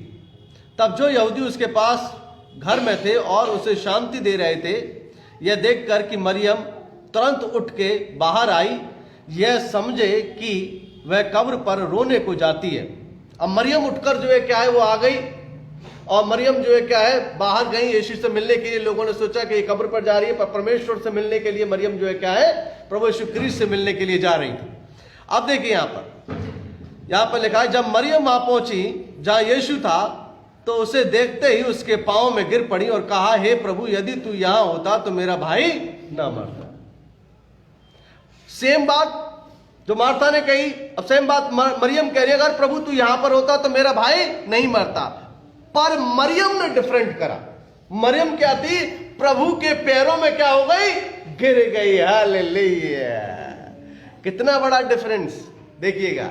Speaker 1: तब जो यहूदी उसके पास घर में थे और उसे शांति दे रहे थे, यह देखकर कि मरियम तुरंत उठ के बाहर आई, यह समझे कि वह कब्र पर रोने को जाती है। अब मरियम उठकर जो है क्या है वो आ गई, और मरियम जो है क्या है बाहर गई यीशु से मिलने के लिए। लोगों ने सोचा कि ये कब्र पर जा रही है, पर परमेश्वर से मिलने के लिए मरियम जो है क्या है, प्रभु यीशु क्रिस्त से मिलने के लिए जा रही थी। अब देखिए यहाँ पर लिखा है, जब मरियम वहां पहुंची जहां यीशु था, तो उसे देखते ही उसके पांव में गिर पड़ी और कहा, हे प्रभु, यदि तू यहां होता तो मेरा भाई ना मरता। सेम बात जो मार्था ने कही, अब सेम बात मरियम कह रही है, अगर प्रभु तू यहां पर होता तो मेरा भाई नहीं मरता। पर मरियम ने डिफरेंट करा। मरियम क्या थी, प्रभु के पैरों में क्या हो गई, गिर गई। हालेलुया, कितना बड़ा डिफरेंस देखिएगा।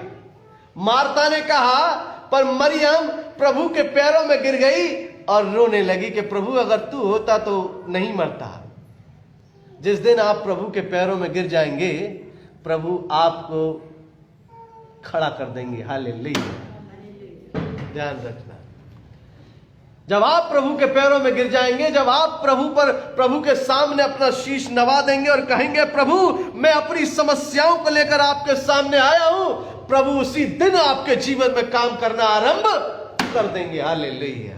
Speaker 1: मार्था ने कहा, पर मरियम प्रभु के पैरों में गिर गई और रोने लगी कि प्रभु अगर तू होता तो नहीं मरता। जिस दिन आप प्रभु के पैरों में गिर जाएंगे, प्रभु आपको खड़ा कर देंगे। हालेलुया, ध्यान रखना। जब आप प्रभु के पैरों में गिर जाएंगे, जब आप प्रभु के सामने अपना शीश नवा देंगे और कहेंगे, प्रभु मैं अपनी समस्याओं को लेकर आपके सामने आया हूं, प्रभु उसी दिन आपके जीवन में काम करना आरंभ कर देंगे। हालेलुया।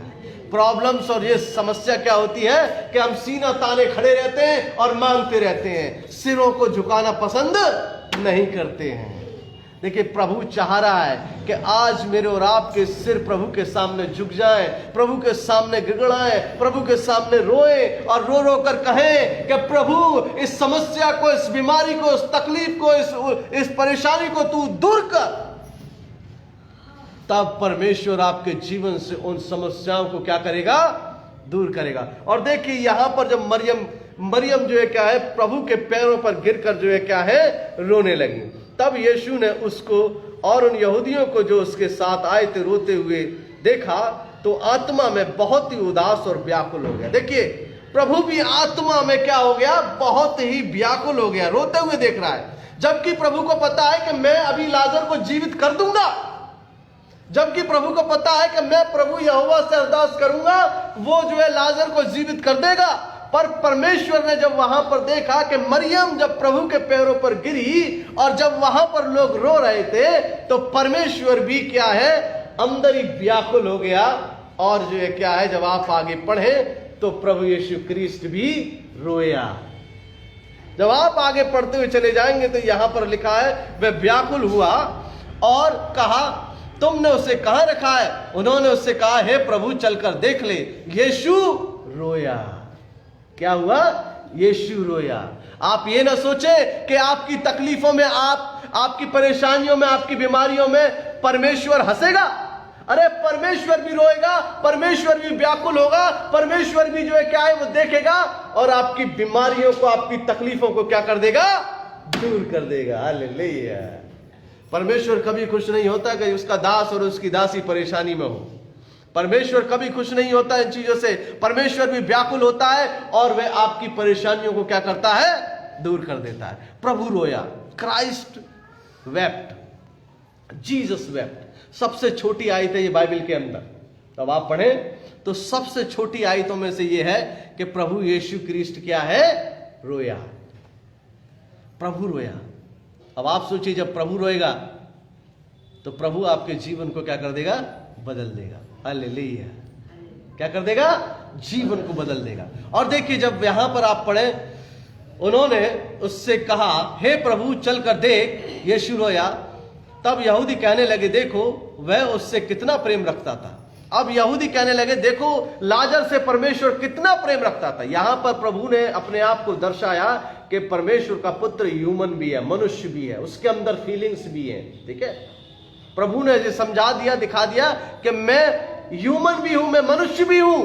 Speaker 1: प्रॉब्लम्स और ये समस्या क्या होती है कि हम सीना ताने खड़े रहते हैं और मांगते रहते हैं, सिरों को झुकाना पसंद नहीं करते हैं। देखिए प्रभु चाह रहा है कि आज मेरे और आपके सिर प्रभु के सामने झुक जाएं, प्रभु के सामने गिड़गिड़ाएं, प्रभु के सामने रोएं और रो रो कर कहें कि प्रभु इस समस्या को, इस बीमारी को, इस तकलीफ को, इस परेशानी को तू दूर कर। तब परमेश्वर आपके जीवन से उन समस्याओं को क्या करेगा, दूर करेगा। और देखिए यहां पर जब मरियम जो है क्या है, प्रभु के पैरों पर गिरकर जो है क्या है, रोने लगी। तब यीशु ने उसको और उन यहूदियों को जो उसके साथ आए थे रोते हुए देखा, तो आत्मा में बहुत ही उदास और व्याकुल हो गया। देखिए प्रभु भी आत्मा में क्या हो गया, बहुत ही व्याकुल हो गया, रोते हुए देख रहा है। जबकि प्रभु को पता है कि मैं अभी लाजर को जीवित कर दूंगा, जबकि प्रभु को पता है कि मैं प्रभु यहोवा से अरदास करूंगा, वो जो है लाजर को जीवित कर देगा। पर परमेश्वर ने जब वहां पर देखा कि मरियम जब प्रभु के पैरों पर गिरी और जब वहां पर लोग रो रहे थे, तो परमेश्वर भी क्या है, अंदर ही व्याकुल हो गया। और जो है क्या है, जब आप आगे पढ़े तो प्रभु यीशु क्रिस्ट भी रोया। जब आप आगे पढ़ते हुए चले जाएंगे तो यहां पर लिखा है, वह व्याकुल हुआ और कहा, तुमने उसे कहां रखा है? उन्होंने उससे कहा, हे प्रभु चलकर देख ले। यीशु रोया। क्या हुआ? यीशु रोया। आप ये ना सोचे कि आपकी तकलीफों में, आपकी परेशानियों में, आपकी बीमारियों में परमेश्वर हंसेगा। अरे परमेश्वर भी रोएगा, परमेश्वर भी व्याकुल होगा, परमेश्वर भी जो है क्या है वो देखेगा और आपकी बीमारियों को, आपकी तकलीफों को क्या कर देगा, दूर कर देगा। हालेलुया। परमेश्वर कभी खुश नहीं होता कि उसका दास और उसकी दासी परेशानी में हो। परमेश्वर कभी खुश नहीं होता इन चीजों से। परमेश्वर भी व्याकुल होता है और वह आपकी परेशानियों को क्या करता है, दूर कर देता है। प्रभु रोया, क्राइस्ट wept. Jesus wept. सबसे छोटी आयत है ये बाइबल के अंदर। तब आप पढ़ें तो सबसे छोटी आयतों में से ये है कि प्रभु यीशु क्रिस्ट क्या है, रोया। प्रभु रोया। अब आप सोचिए जब प्रभु रोएगा तो प्रभु आपके जीवन को क्या कर देगा, बदल देगा। हालेलुया। क्या कर देगा, जीवन को बदल देगा। और देखिए जब यहां पर आप पढ़ें, उन्होंने उससे कहा, हे प्रभु चल कर देख। यीशु रोया। तब यहूदी कहने लगे, देखो वह उससे कितना प्रेम रखता था। अब यहूदी कहने लगे, देखो लाजर से परमेश्वर कितना प्रेम रखता था। यहां पर प्रभु ने अपने आप को दर्शाया कि परमेश्वर का पुत्र ह्यूमन भी है, मनुष्य भी है, उसके अंदर फीलिंग्स भी हैं। ठीक है, प्रभु ने ये समझा दिया, दिखा दिया कि मैं ह्यूमन भी हूं, मैं मनुष्य भी हूं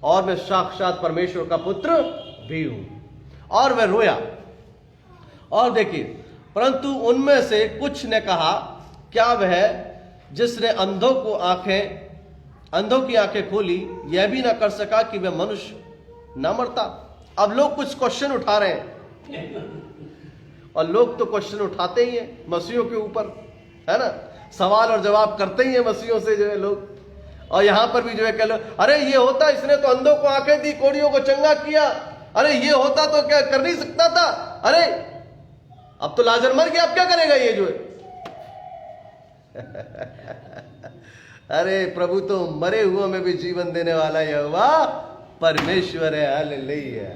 Speaker 1: और मैं साक्षात परमेश्वर का पुत्र भी हूं। और वह रोया। और देखिए, परंतु उनमें से कुछ ने कहा, क्या वह जिसने अंधों की आंखें खोली यह भी ना कर सका कि वह मनुष्य ना मरता। अब लोग कुछ क्वेश्चन उठा रहे हैं और लोग तो क्वेश्चन उठाते ही हैं मसीहों के ऊपर, है ना, सवाल और जवाब करते ही हैं मसीहों से जो है लोग। और यहां पर भी जो है कह लो, अरे ये होता, इसने तो अंधों को आंखें दी, कोढ़ियों को चंगा किया, अरे ये होता तो क्या कर नहीं सकता था, अरे अब तो लाजर मर गया, अब क्या करेगा ये जो है। अरे प्रभु तो मरे हुओं में भी जीवन देने वाला यहोवा परमेश्वर है। हालेलुया।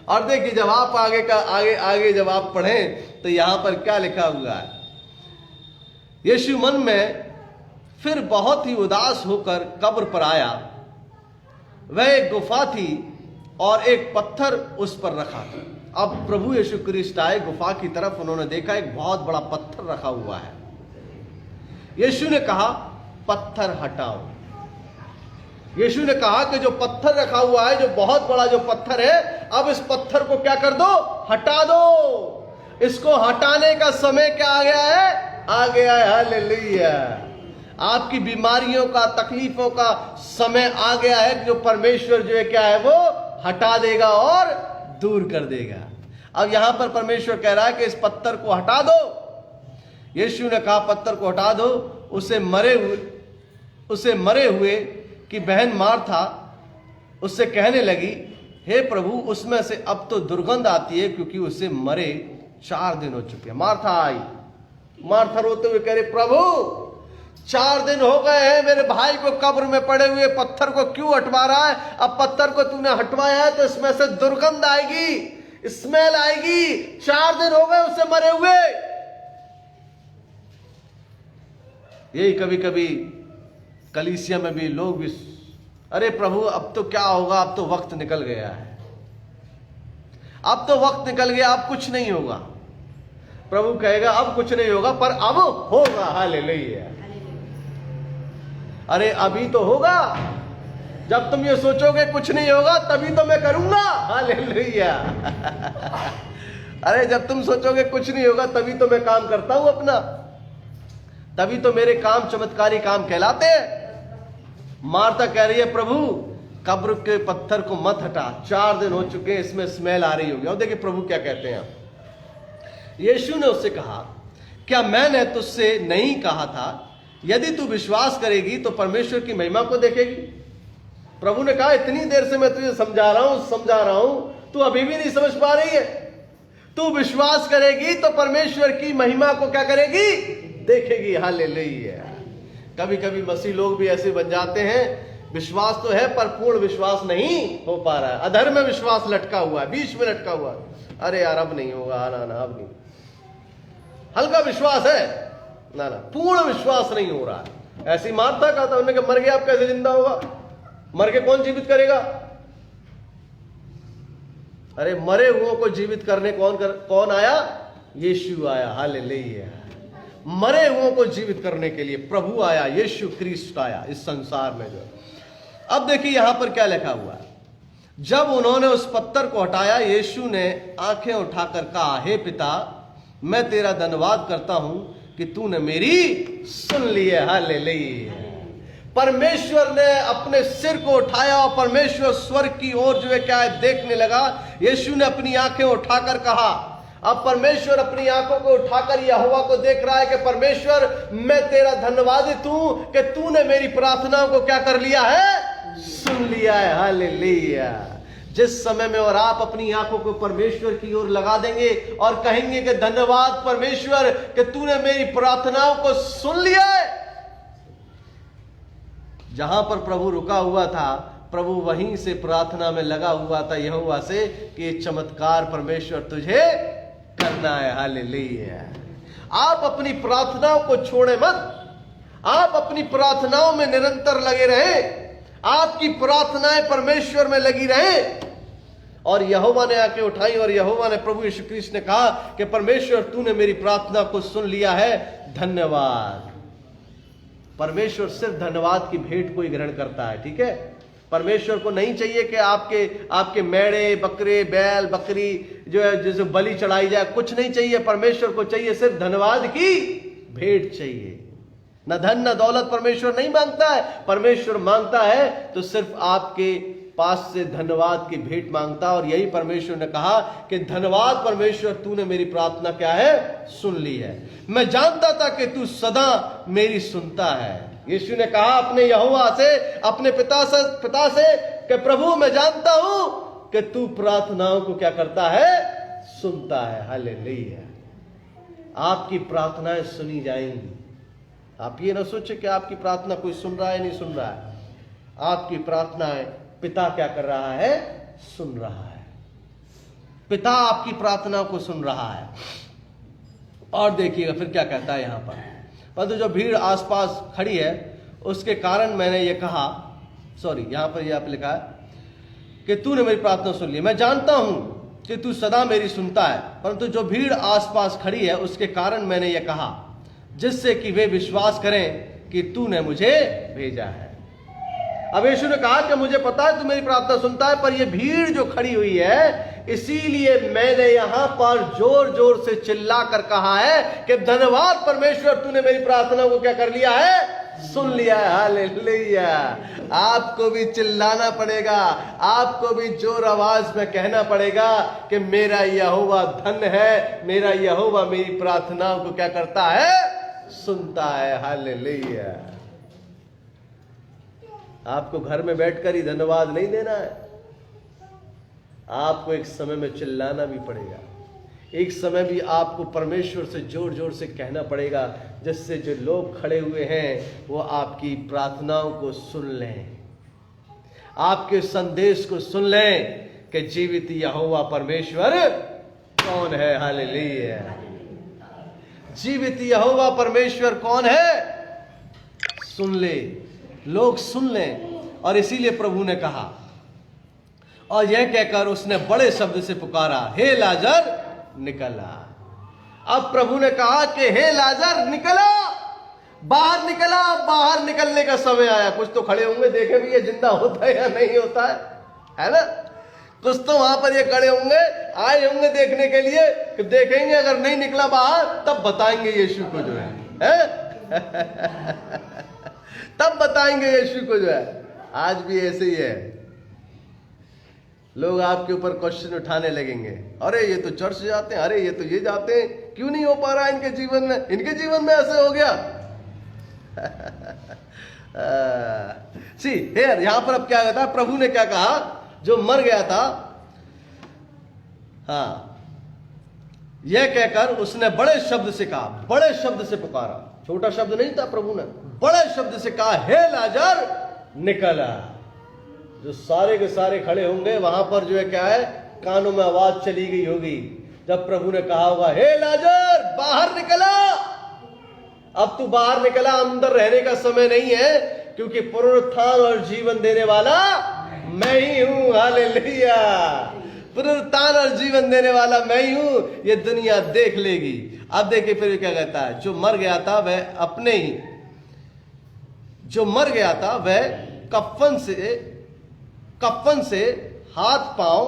Speaker 1: और देखिए जब आप आगे जब आप पढ़ें तो यहां पर क्या लिखा हुआ है, यीशु मन में फिर बहुत ही उदास होकर कब्र पर आया। वह एक गुफा थी और एक पत्थर उस पर रखा था। अब प्रभु यीशु क्रिस्ट आए गुफा की तरफ, उन्होंने देखा एक बहुत बड़ा पत्थर रखा हुआ है। यीशु ने कहा, पत्थर हटाओ। यीशु ने कहा कि जो पत्थर रखा हुआ है, जो बहुत बड़ा जो पत्थर है, अब इस पत्थर को क्या कर दो, हटा दो। इसको हटाने का समय क्या आ गया है, आ गया है। हालेलुया। आपकी बीमारियों का, तकलीफों का समय आ गया है, जो परमेश्वर जो है क्या है वो हटा देगा और दूर कर देगा। अब यहां पर परमेश्वर कह रहा है कि इस पत्थर को हटा दो। यीशु ने कहा, पत्थर को हटा दो। उसे मरे हुए की बहन मार्था उससे कहने लगी, हे प्रभु उसमें से अब तो दुर्गंध आती है, क्योंकि उसे मरे 4 दिन हो चुके हैं। मार्था आई, मार्था रोते हुए कह रही, प्रभु 4 दिन हो गए हैं मेरे भाई को कब्र में पड़े हुए, पत्थर को क्यों हटवा रहा है। अब पत्थर को तूने हटवाया है तो इसमें से दुर्गंध आएगी, स्मेल आएगी। 4 दिन हो गए उसे मरे हुए। यही कभी कभी कलीसिया में भी लोग भी, अरे प्रभु अब तो क्या होगा, अब तो वक्त निकल गया है, अब तो वक्त निकल गया, अब कुछ नहीं होगा। प्रभु कहेगा अब कुछ नहीं होगा, पर अब होगा। हालेलुया। अरे अभी तो होगा। जब तुम ये सोचोगे कुछ नहीं होगा, तभी तो मैं करूंगा। हालेलुया। अरे जब तुम सोचोगे कुछ नहीं होगा, तभी तो मैं काम करता हूं अपना, तभी तो मेरे काम चमत्कारी काम कहलाते हैं। मार्था कह रही है, प्रभु कब्र के पत्थर को मत हटा, 4 दिन हो चुके हैं, इसमें स्मेल आ रही होगी। और देखिए प्रभु क्या कहते हैं। यीशु ने उससे कहा, क्या मैंने तुझसे नहीं कहा था, यदि तू विश्वास करेगी तो परमेश्वर की महिमा को देखेगी। प्रभु ने कहा, इतनी देर से मैं तुझे समझा रहा हूं, तू अभी भी नहीं समझ पा रही है। तू विश्वास करेगी तो परमेश्वर की महिमा को क्या करेगी, देखेगी। हालेलुया। कभी कभी मसीह लोग भी ऐसे बन जाते हैं, विश्वास तो है पर पूर्ण विश्वास नहीं हो पा रहा है, अधर में विश्वास लटका हुआ है, बीच में लटका हुआ है। अरे यार अब नहीं होगा, ना अब नहीं, हल्का विश्वास है, ना पूर्ण विश्वास नहीं हो रहा है। ऐसी मार्था का था, उन्होंने कहा मर गया अब कैसे जिंदा होगा, मर के कौन जीवित करेगा। अरे मरे हुओं को जीवित करने कौन आया, यीशु आया। हालेलुया। मरे हुओं को जीवित करने के लिए प्रभु आया, यीशु क्रिस्ट आया इस संसार में जो। अब देखिए यहां पर क्या लिखा हुआ है, जब उन्होंने उस पत्थर को हटाया, यीशु ने आंखें उठाकर कहा, हे पिता मैं तेरा धन्यवाद करता हूं कि तूने मेरी सुन ली है। हालेलुया। परमेश्वर ने अपने सिर को उठाया और परमेश्वर स्वर्ग की ओर जो है क्या है देखने लगा। यीशु ने अपनी आंखें उठाकर कहा, अब परमेश्वर अपनी आंखों को उठाकर यहोवा को देख रहा है कि परमेश्वर, मैं तेरा धन्यवादित हूं कि तूने मेरी प्रार्थनाओं को क्या कर लिया है, सुन लिया है। हालेलुया। जिस समय में और आप अपनी आंखों को परमेश्वर की ओर लगा देंगे और कहेंगे कि धन्यवाद परमेश्वर कि तूने मेरी प्रार्थनाओं को सुन लिया है, जहां पर प्रभु रुका हुआ था, प्रभु वहीं से प्रार्थना में लगा हुआ था यहोवा से कि ये चमत्कार परमेश्वर तुझे करना है। हालेलुया। आप अपनी प्रार्थनाओं को छोड़े मत, आप अपनी प्रार्थनाओं में निरंतर लगे रहें, आपकी प्रार्थनाएं परमेश्वर में लगी रहें। और यहोवा ने आके उठाई और यहोवा ने, प्रभु यीशु क्रिस्त ने कहा कि परमेश्वर तूने मेरी प्रार्थना को सुन लिया है, धन्यवाद। परमेश्वर सिर्फ धन्यवाद की भेंट को ही ग्रहण करता है, ठीक है। परमेश्वर को नहीं चाहिए कि आपके मेढ़े, बकरे, बैल, बकरी जो है जैसे बलि चढ़ाई जाए, कुछ नहीं चाहिए। परमेश्वर को चाहिए सिर्फ धन्यवाद की भेंट चाहिए। न धन न दौलत परमेश्वर नहीं मांगता है, परमेश्वर मांगता है तो सिर्फ आपके पास से धन्यवाद की भेंट मांगता। और यही परमेश्वर ने कहा कि धन्यवाद परमेश्वर, तूने मेरी प्रार्थना क्या है, सुन ली है। मैं जानता था कि तू सदा मेरी सुनता है। यीशु ने कहा अपने यहोवा से, अपने पिता से कि प्रभु मैं जानता हूं कि तू प्रार्थनाओं को क्या करता है, सुनता है। हालेलुया। आपकी प्रार्थनाएं सुनी जाएंगी। आप ये ना सोचे कि आपकी प्रार्थना कोई सुन रहा है, नहीं सुन रहा है। आपकी प्रार्थनाएं पिता क्या कर रहा है, सुन रहा है। पिता आपकी प्रार्थनाओं को सुन रहा है। और देखिएगा फिर क्या कहता है यहां पर, परंतु जो भीड़ आसपास खड़ी है उसके कारण मैंने ये कहा, यहां पर यह लिखा है कि तूने मेरी प्रार्थना सुन ली। मैं जानता हूं कि तू सदा मेरी सुनता है, परंतु जो भीड़ आसपास खड़ी है उसके कारण मैंने ये कहा, जिससे कि वे विश्वास करें कि तूने मुझे भेजा है। अब यीशु ने कहा कि मुझे पता है तू मेरी प्रार्थना सुनता है, पर ये भीड़ जो खड़ी हुई है, इसीलिए मैंने यहां पर जोर जोर से चिल्ला कर कहा है कि धन्यवाद परमेश्वर, तूने मेरी प्रार्थना को क्या कर लिया है, सुन लिया है। हालेलुया। आपको भी चिल्लाना पड़ेगा, आपको भी जोर आवाज में कहना पड़ेगा कि मेरा यहोवा धन्य है, मेरा यहोवा मेरी प्रार्थनाओं को क्या करता है, सुनता है। हालेलुया। आपको घर में बैठकर ही धन्यवाद नहीं देना है, आपको एक समय में चिल्लाना भी पड़ेगा। एक समय भी आपको परमेश्वर से जोर जोर से कहना पड़ेगा, जिससे जो लोग खड़े हुए हैं वो आपकी प्रार्थनाओं को सुन लें, आपके संदेश को सुन लें कि जीवित यहोवा परमेश्वर कौन है। हालेलुया। जीवित यहोवा परमेश्वर कौन है, सुन ले, लोग सुन लें। और इसीलिए प्रभु ने कहा, और यह कहकर उसने बड़े शब्द से पुकारा, हे लाजर निकला। अब प्रभु ने कहा कि हे लाजर निकला, बाहर निकला। बाहर निकलने का समय आया। कुछ तो खड़े होंगे, देखे भी ये जिंदा होता है या नहीं होता है ना। कुछ तो वहां पर ये खड़े होंगे, आए होंगे देखने के लिए, कि देखेंगे अगर नहीं निकला बाहर तब बताएंगे यीशु को जो है? तब बताएंगे यीशु को जो है। आज भी ऐसे ही है, लोग आपके ऊपर क्वेश्चन उठाने लगेंगे, अरे ये तो चर्च जाते हैं, अरे ये तो ये जाते हैं, क्यों नहीं हो पा रहा है इनके जीवन में, इनके जीवन में ऐसे हो गया। यहां पर अब क्या कहता है, प्रभु ने क्या कहा, जो मर गया था, हाँ, यह कहकर उसने बड़े शब्द से कहा, बड़े शब्द से पुकारा, छोटा शब्द नहीं था, प्रभु ने बड़े शब्द से कहा, हे लाजर निकला। जो सारे के सारे खड़े होंगे वहां पर जो है क्या है, कानों में आवाज चली गई होगी जब प्रभु ने कहा होगा, हे लाजर बाहर निकला। अब तू बाहर निकला, अंदर रहने का समय नहीं है, क्योंकि पुनरुत्थान और जीवन देने वाला मैं ही हूं। हालेलुया। पुनरुत्थान और जीवन देने वाला मैं ही हूं, ये दुनिया देख लेगी। अब देखिए फिर क्या कहता है, जो मर गया था वह अपने ही, जो मर गया था वह कफन से हाथ पांव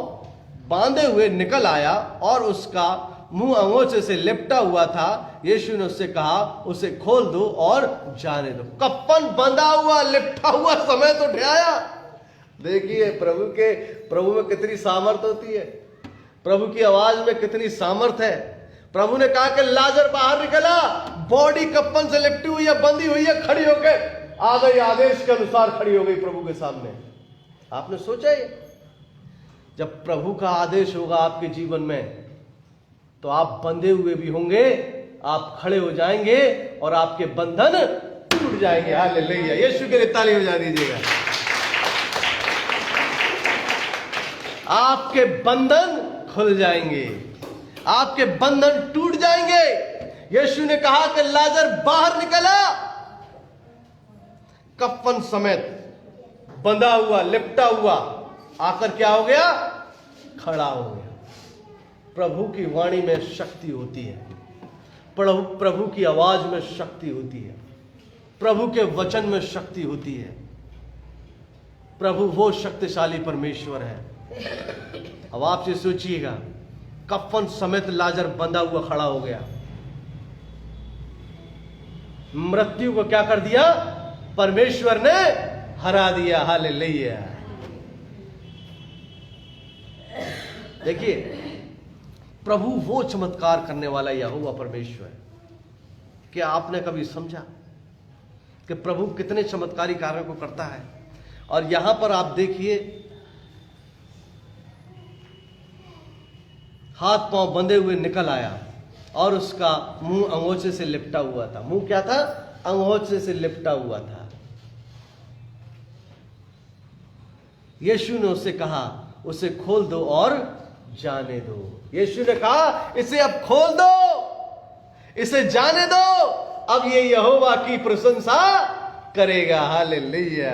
Speaker 1: बांधे हुए निकल आया और उसका मुंह अंगोछे से लिपटा हुआ था। यीशु ने उससे कहा, उसे खोल दो और जाने दो। कफन बंधा हुआ, लिपटा हुआ समय तो ढाया। देखिए प्रभु में कितनी सामर्थ होती है। प्रभु की आवाज में कितनी सामर्थ है। प्रभु ने कहा कि लाजर बाहर निकला, बॉडी कप्पन से लिपटी हुई है, बंधी हुई है, खड़ी होकर आ गई, आदेश के अनुसार खड़ी हो गई प्रभु के सामने। आपने सोचा ये, जब प्रभु का आदेश होगा आपके जीवन में तो आप बंधे हुए भी होंगे, आप खड़े हो जाएंगे और आपके बंधन टूट जाएंगे। हालेलुया, यीशु के लिए ताली बजा दीजिएगा। आपके बंधन खुल जाएंगे, आपके बंधन टूट जाएंगे। यीशु ने कहा कि लाजर बाहर निकला, कफन समेत बंधा हुआ, लिपटा हुआ, आकर क्या हो गया? खड़ा हो गया। प्रभु की वाणी में शक्ति होती है, प्रभु की आवाज में शक्ति होती है, प्रभु के वचन में शक्ति होती है। प्रभु वो शक्तिशाली परमेश्वर है। अब आप से सोचिएगा, कफन समेत लाजर बंधा हुआ खड़ा हो गया, मृत्यु को क्या कर दिया? परमेश्वर ने हरा दिया। हालेलुया। देखिए, प्रभु वो चमत्कार करने वाला यहोवा परमेश्वर है। क्या आपने कभी समझा कि प्रभु कितने चमत्कारी कार्यों को करता है? और यहां पर आप देखिए, हाथ पांव बंधे हुए निकल आया और उसका मुंह अंगोछे से लिपटा हुआ था। मुंह क्या था? अंगोछे से लिपटा हुआ था। यीशु ने उसे कहा, उसे खोल दो और जाने दो। यीशु ने कहा, इसे अब खोल दो, इसे जाने दो, अब ये यहोवा की प्रशंसा करेगा। हालेलुया।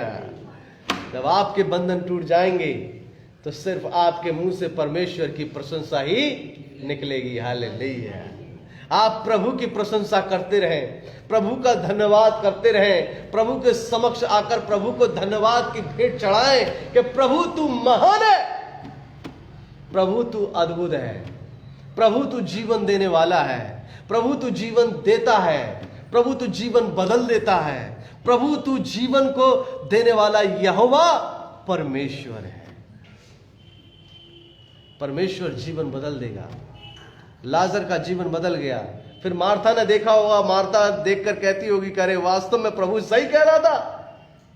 Speaker 1: जब आपके बंधन टूट जाएंगे तो सिर्फ आपके मुंह से परमेश्वर की प्रशंसा ही निकलेगी। हालेलुया। आप प्रभु की प्रशंसा करते रहें, प्रभु का धन्यवाद करते रहें, प्रभु के समक्ष आकर प्रभु को धन्यवाद की भेंट चढ़ाएं कि प्रभु तू महान है, प्रभु तू अद्भुत है, प्रभु तू जीवन देने वाला है, प्रभु तू जीवन देता है, प्रभु तू जीवन बदल देता है, प्रभु तू जीवन को देने वाला यहोवा परमेश्वर है। परमेश्वर जीवन बदल देगा। लाजर का जीवन बदल गया। फिर मार्था ने देखा होगा, मार्था देखकर कहती होगी, कह रहे वास्तव में प्रभु सही कह रहा था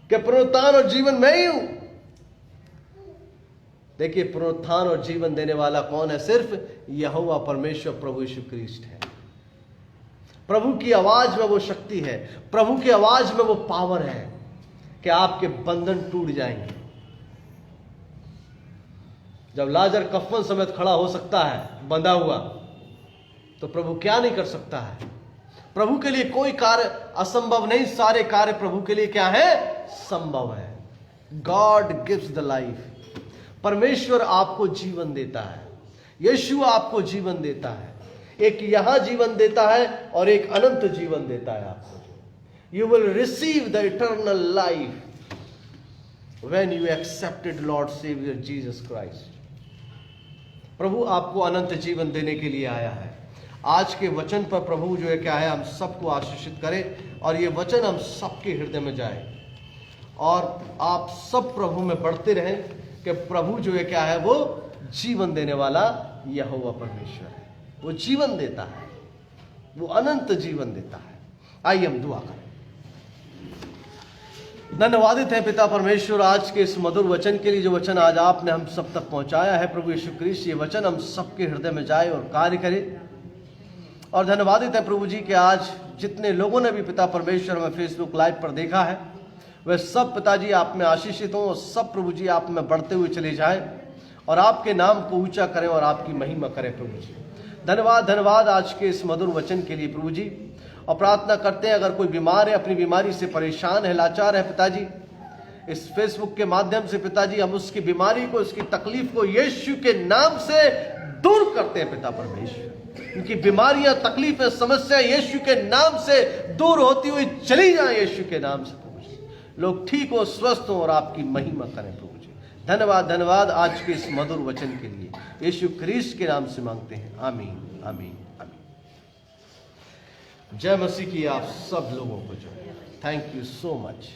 Speaker 1: कि पुनरुत्थान और जीवन मैं ही हूं। देखिए, पुनरुत्थान और जीवन देने वाला कौन है? सिर्फ यहोवा परमेश्वर प्रभु यीशु ख्रीस्ट है। प्रभु की आवाज में वो शक्ति है, प्रभु की आवाज में वो पावर है कि आपके बंधन टूट जाएंगे। जब लाजर कफन समेत खड़ा हो सकता है बंधा हुआ, तो प्रभु क्या नहीं कर सकता है? प्रभु के लिए कोई कार्य असंभव नहीं, सारे कार्य प्रभु के लिए क्या है? संभव है। God gives the life. परमेश्वर आपको जीवन देता है, यीशु आपको जीवन देता है। एक यहां जीवन देता है और एक अनंत जीवन देता है आपको। You will receive the eternal life when you accepted Lord Saviour Jesus Christ. प्रभु आपको अनंत जीवन देने के लिए आया है। आज के वचन पर प्रभु जो है क्या है, हम सबको आशीषित करे और ये वचन हम सबके हृदय में जाए और आप सब प्रभु में बढ़ते रहें कि प्रभु जो है क्या है, वो जीवन देने वाला यहोवा परमेश्वर है। वो जीवन देता है, वो अनंत जीवन देता है। आइए हम दुआ करें। धन्यवादित है पिता परमेश्वर आज के इस मधुर वचन के लिए, जो वचन आज आपने हम सब तक पहुंचाया है। प्रभु यीशु ख्रीस्त, ये वचन हम सबके हृदय में जाए और कार्य करे। और धन्यवादित है प्रभु जी कि आज जितने लोगों ने भी पिता परमेश्वर में फेसबुक लाइव पर देखा है, वे सब पिताजी आप में आशीषित हों और सब प्रभु जी आप में बढ़ते हुए चले जाएं और आपके नाम को ऊंचा करें और आपकी महिमा करें। प्रभु जी धन्यवाद, धन्यवाद आज के इस मधुर वचन के लिए प्रभु जी। और प्रार्थना करते हैं अगर कोई बीमार है, अपनी बीमारी से परेशान है, लाचार है पिताजी, इस फेसबुक के माध्यम से पिताजी हम उसकी बीमारी को, उसकी तकलीफ को यीशु के नाम से दूर करते हैं पिता परमेश्वर। उनकी बीमारियां, तकलीफें, समस्या यीशु के नाम से दूर होती हुई चली जाए यीशु के नाम से। प्रभु जी लोग ठीक हो, स्वस्थ हो और आपकी महिमा करें प्रभु जी। धन्यवाद, धन्यवाद आज के इस मधुर वचन के लिए यीशु ख्रीस्त के नाम से मांगते हैं। आमीन, आमीन, आमीन। जय मसीह की आप सब लोगों को जो। Thank you so much.